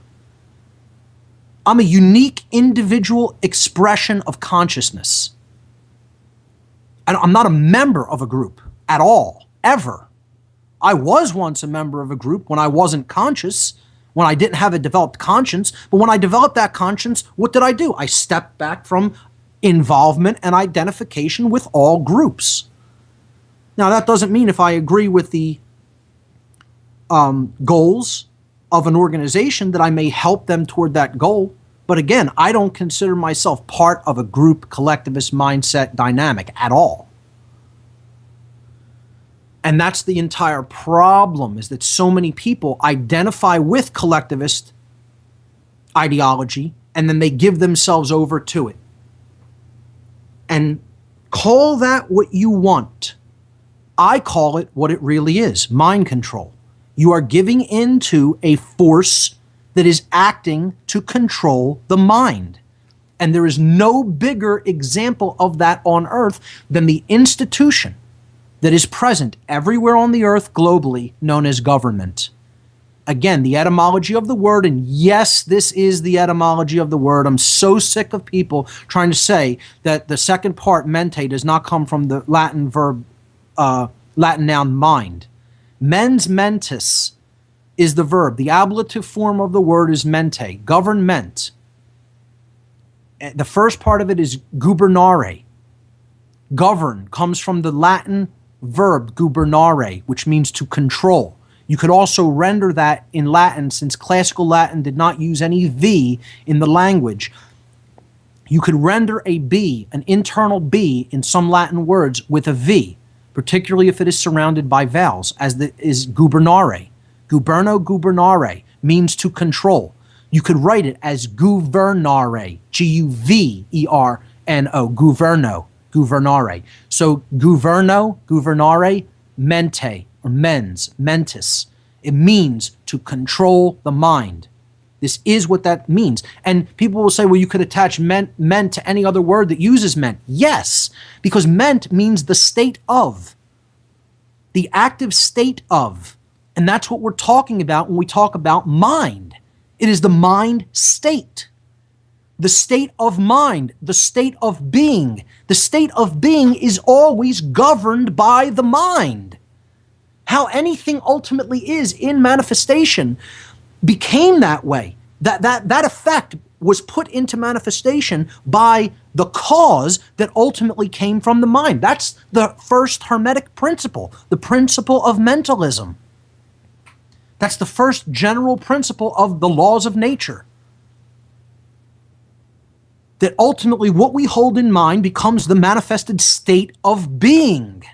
C: I'm a unique individual expression of consciousness. And I'm not a member of a group at all, ever. I was once a member of a group when I wasn't conscious, when I didn't have a developed conscience. But when I developed that conscience, what did I do? I stepped back from involvement and identification with all groups. Now, that doesn't mean if I agree with the goals of an organization that I may help them toward that goal. But again, I don't consider myself part of a group collectivist mindset dynamic at all. And that's the entire problem, is that so many people identify with collectivist ideology and then they give themselves over to it. And call that what you want. I call it what it really is, mind control. You are giving into a force that is acting to control the mind. And there is no bigger example of that on earth than the institution that is present everywhere on the earth globally, known as government. Again, the etymology of the word, and yes, this is the etymology of the word. I'm so sick of people trying to say that the second part, mente, does not come from the Latin verb, Latin noun mind. Mens mentis is the verb. The ablative form of the word is mente, government. The first part of it is gubernare. Govern comes from the Latin verb gubernare, which means to control. You could also render that in Latin, since classical Latin did not use any V in the language. You could render a B, an internal B, in some Latin words with a V, particularly if it is surrounded by vowels, as is gubernare. Guberno gubernare means to control. You could write it as governare, G-U-V-E-R-N-O, governo, governare. So governo, governare, mente, or mens, mentis. It means to control the mind. This is what that means. And people will say, well, you could attach meant to any other word that uses meant. Yes, because meant means the state of, the active state of. And that's what we're talking about when we talk about mind. It is the mind state. The state of mind, the state of being. The state of being is always governed by the mind. How anything ultimately is in manifestation became that way. That effect was put into manifestation by the cause that ultimately came from the mind. That's the first Hermetic principle, the principle of mentalism. That's the first general principle of the laws of nature. That ultimately what we hold in mind becomes the manifested state of being.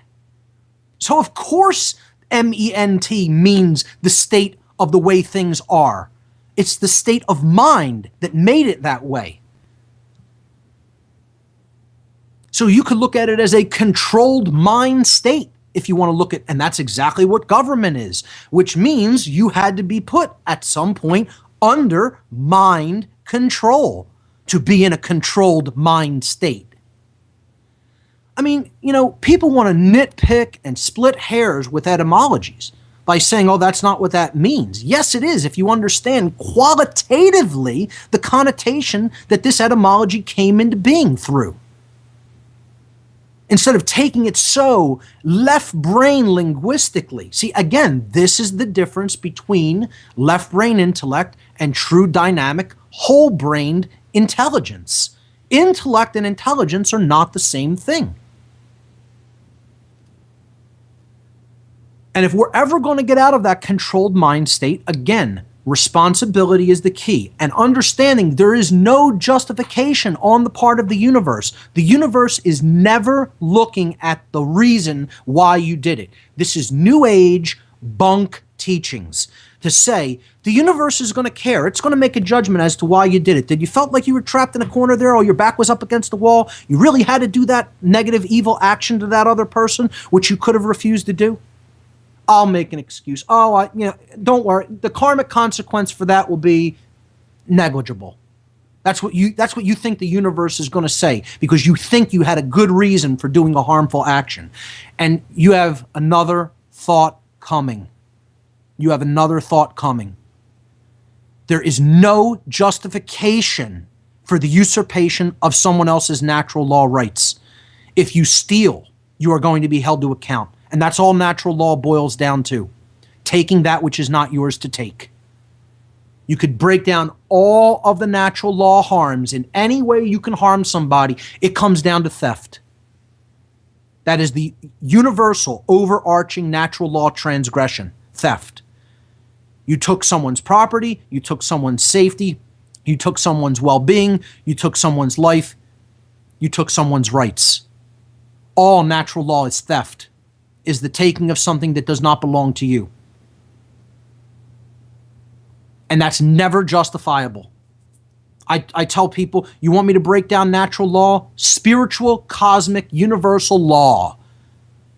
C: So of course M-E-N-T means the state of the way things are. It's the state of mind that made it that way. So you could look at it as a controlled mind state if you want to look at, and that's exactly what government is, which means you had to be put at some point under mind control to be in a controlled mind state. I mean, people want to nitpick and split hairs with etymologies by saying, oh, that's not what that means. Yes, it is, if you understand qualitatively the connotation that this etymology came into being through. Instead of taking it so left brain linguistically. See, again, this is the difference between left brain intellect and true dynamic whole-brained intelligence. Intellect and intelligence are not the same thing. And if we're ever going to get out of that controlled mind state, again, responsibility is the key. And understanding there is no justification on the part of the universe. The universe is never looking at the reason why you did it. This is New Age bunk teachings. To say the universe is going to care. It's going to make a judgment as to why you did it. Did you felt like you were trapped in a corner there, or your back was up against the wall? You really had to do that negative, evil action to that other person, which you could have refused to do? I'll make an excuse. Oh, don't worry. The karmic consequence for that will be negligible. That's what you think the universe is going to say, because you think you had a good reason for doing a harmful action. And you have another thought coming. You have another thought coming. There is no justification for the usurpation of someone else's natural law rights. If you steal, you are going to be held to account. And that's all natural law boils down to. Taking that which is not yours to take. You could break down all of the natural law harms in any way you can harm somebody. It comes down to theft. That is the universal, overarching natural law transgression. Theft. You took someone's property. You took someone's safety. You took someone's well-being. You took someone's life. You took someone's rights. All natural law is theft. Is the taking of something that does not belong to you. And that's never justifiable. I tell people, you want me to break down natural law? Spiritual, cosmic, universal law.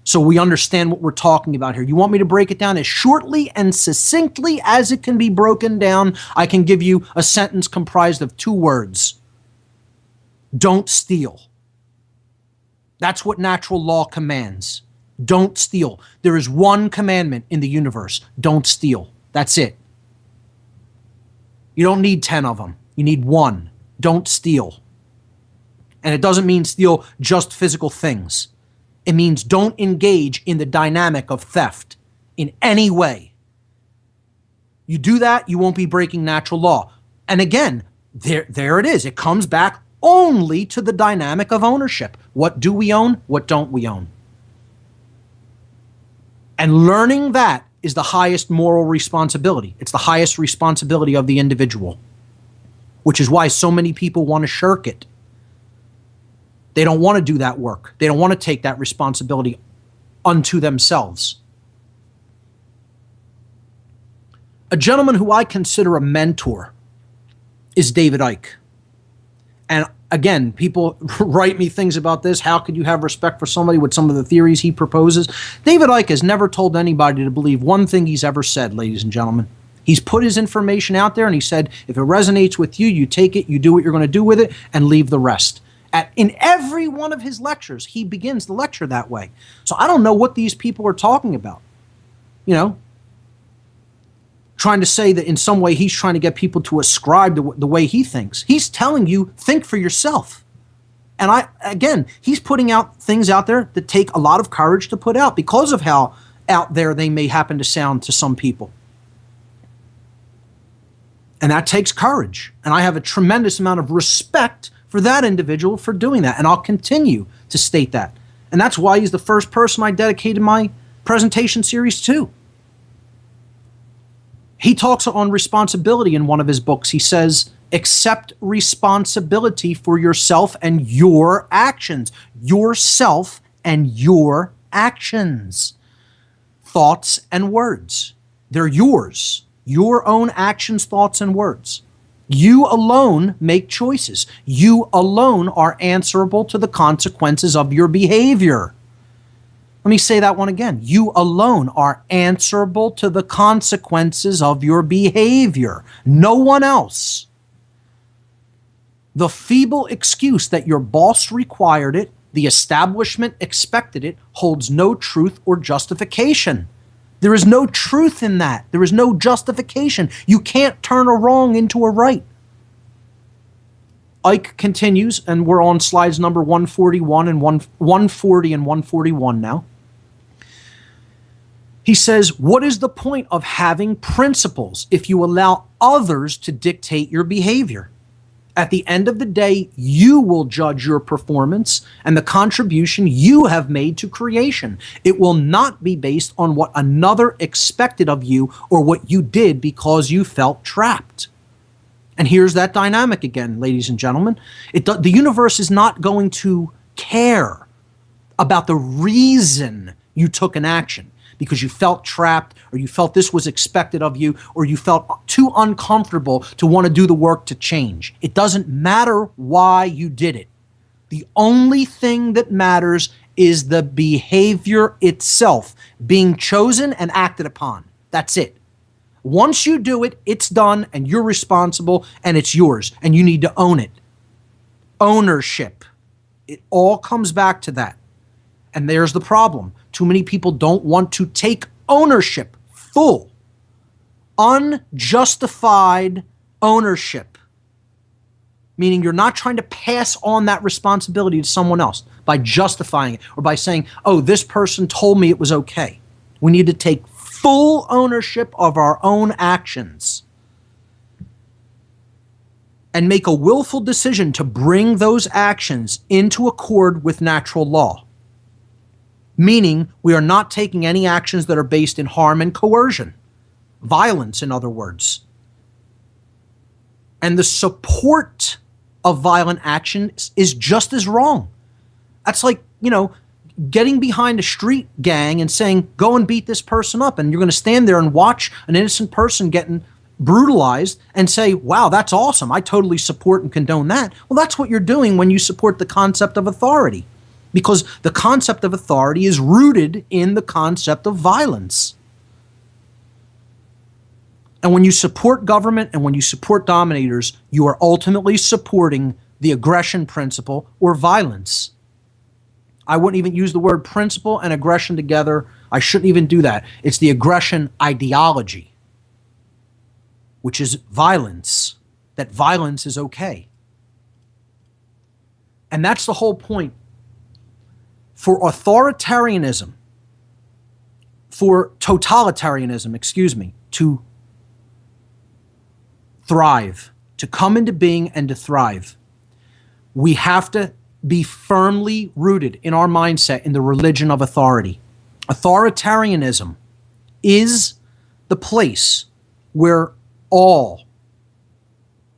C: So we understand what we're talking about here. You want me to break it down as shortly and succinctly as it can be broken down? I can give you a sentence comprised of 2 words. Don't steal. That's what natural law commands. Don't steal. There is one commandment in the universe. Don't steal. That's it. You don't need 10 of them. You need one. Don't steal. And it doesn't mean steal just physical things. It means don't engage in the dynamic of theft in any way. You do that, you won't be breaking natural law. And again, there it is. It comes back only to the dynamic of ownership. What do we own? What don't we own? And learning that is the highest moral responsibility. It's the highest responsibility of the individual, which is why so many people want to shirk it. They don't want to do that work. They don't want to take that responsibility unto themselves. A gentleman who I consider a mentor is David Icke. And again, people write me things about this. How could you have respect for somebody with some of the theories he proposes? David Icke has never told anybody to believe one thing he's ever said, ladies and gentlemen. He's put his information out there and he said, if it resonates with you, you take it, you do what you're going to do with it, and leave the rest. In every one of his lectures, he begins the lecture that way. So I don't know what these people are talking about. Trying to say that in some way he's trying to get people to ascribe to the way he thinks. He's telling you, think for yourself. And he's putting out things out there that take a lot of courage to put out because of how out there they may happen to sound to some people. And that takes courage. And I have a tremendous amount of respect for that individual for doing that. And I'll continue to state that. And that's why he's the first person I dedicated my presentation series to. He talks on responsibility in one of his books. He says, accept responsibility for yourself and your actions. Yourself and your actions. Thoughts and words. They're yours. Your own actions, thoughts, and words. You alone make choices. You alone are answerable to the consequences of your behavior. Let me say that one again. You alone are answerable to the consequences of your behavior. No one else. The feeble excuse that your boss required it, The establishment expected it holds no truth or justification. There is no truth in that. There is no justification. You can't turn a wrong into a right. Ike continues, and we're on slides number 141 and 140 and 141 now. He says, what is the point of having principles if you allow others to dictate your behavior? At the end of the day, you will judge your performance and the contribution you have made to creation. It will not be based on what another expected of you or what you did because you felt trapped. And here's that dynamic again, ladies and gentlemen. The universe is not going to care about the reason you took an action, because you felt trapped, or you felt this was expected of you, or you felt too uncomfortable to want to do the work to change. It doesn't matter why you did it. The only thing that matters is the behavior itself being chosen and acted upon. That's it. Once you do it, it's done, and you're responsible, and it's yours, and you need to own it. Ownership. It all comes back to that. And there's the problem. Too many people don't want to take ownership, full, unjustified ownership. Meaning you're not trying to pass on that responsibility to someone else by justifying it or by saying, oh, this person told me it was okay. We need to take full ownership of our own actions and make a willful decision to bring those actions into accord with natural law. Meaning we are not taking any actions that are based in harm and coercion, violence, in other words. And the support of violent action is just as wrong. That's like, getting behind a street gang and saying, go and beat this person up. And you're going to stand there and watch an innocent person getting brutalized and say, wow, that's awesome. I totally support and condone that. Well, that's what you're doing when you support the concept of authority, because the concept of authority is rooted in the concept of violence. And when you support government and when you support dominators, you are ultimately supporting the aggression principle or violence. I wouldn't even use the word principle and aggression together. I shouldn't even do that. It's the aggression ideology, which is violence, that violence is okay. And that's the whole point. For authoritarianism, for totalitarianism, to thrive, to come into being and to thrive, we have to be firmly rooted in our mindset in the religion of authority. Authoritarianism is the place where all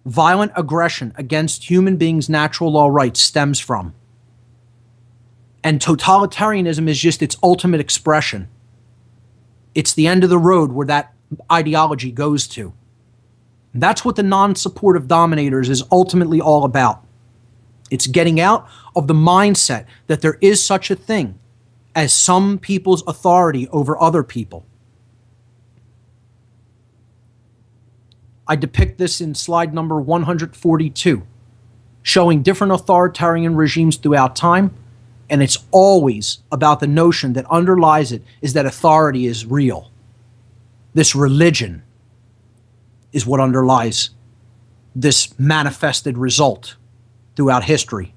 C: violent aggression against human beings' natural law rights stems from. And totalitarianism is just its ultimate expression. It's the end of the road where that ideology goes to. That's what the non-supportive dominators is ultimately all about. It's getting out of the mindset that there is such a thing as some people's authority over other people. I depict this in slide number 142, showing different authoritarian regimes throughout time, and it's always about the notion that underlies it is that authority is real. This religion is what underlies this manifested result throughout history,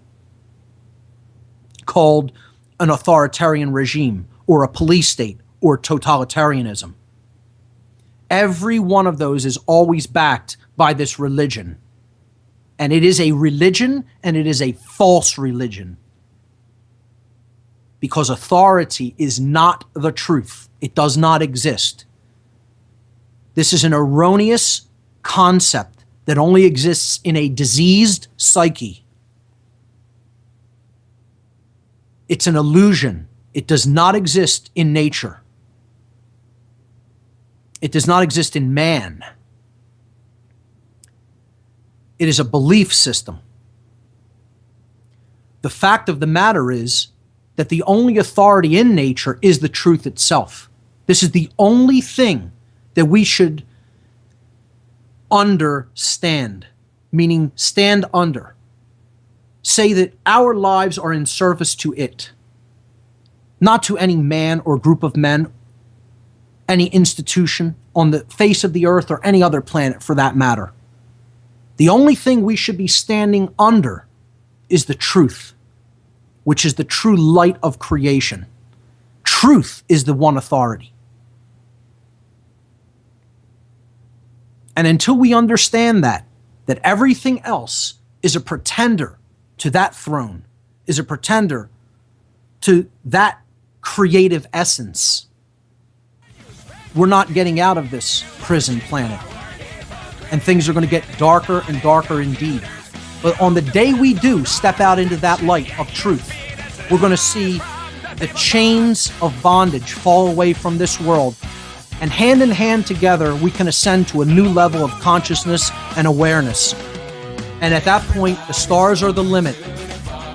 C: called an authoritarian regime or a police state or totalitarianism. Every one of those is always backed by this religion. And it is a religion, and it is a false religion. Because authority is not the truth. It does not exist. This is an erroneous concept that only exists in a diseased psyche. It's an illusion. It does not exist in nature. It does not exist in man. It is a belief system. The fact of the matter is that the only authority in nature is the truth itself. This is the only thing that we should understand, meaning stand under. say that our lives are in service to it, not to any man or group of men, any institution on the face of the earth or any other planet for that matter. The only thing we should be standing under is the truth, which is the true light of creation. Truth is the one authority. And until we understand that everything else is a pretender to that throne, is a pretender to that creative essence, we're not getting out of this prison planet. And things are going to get darker and darker indeed. But on the day we do step out into that light of truth, we're going to see the chains of bondage fall away from this world. And hand in hand together, we can ascend to a new level of consciousness and awareness. And at that point, the stars are the limit.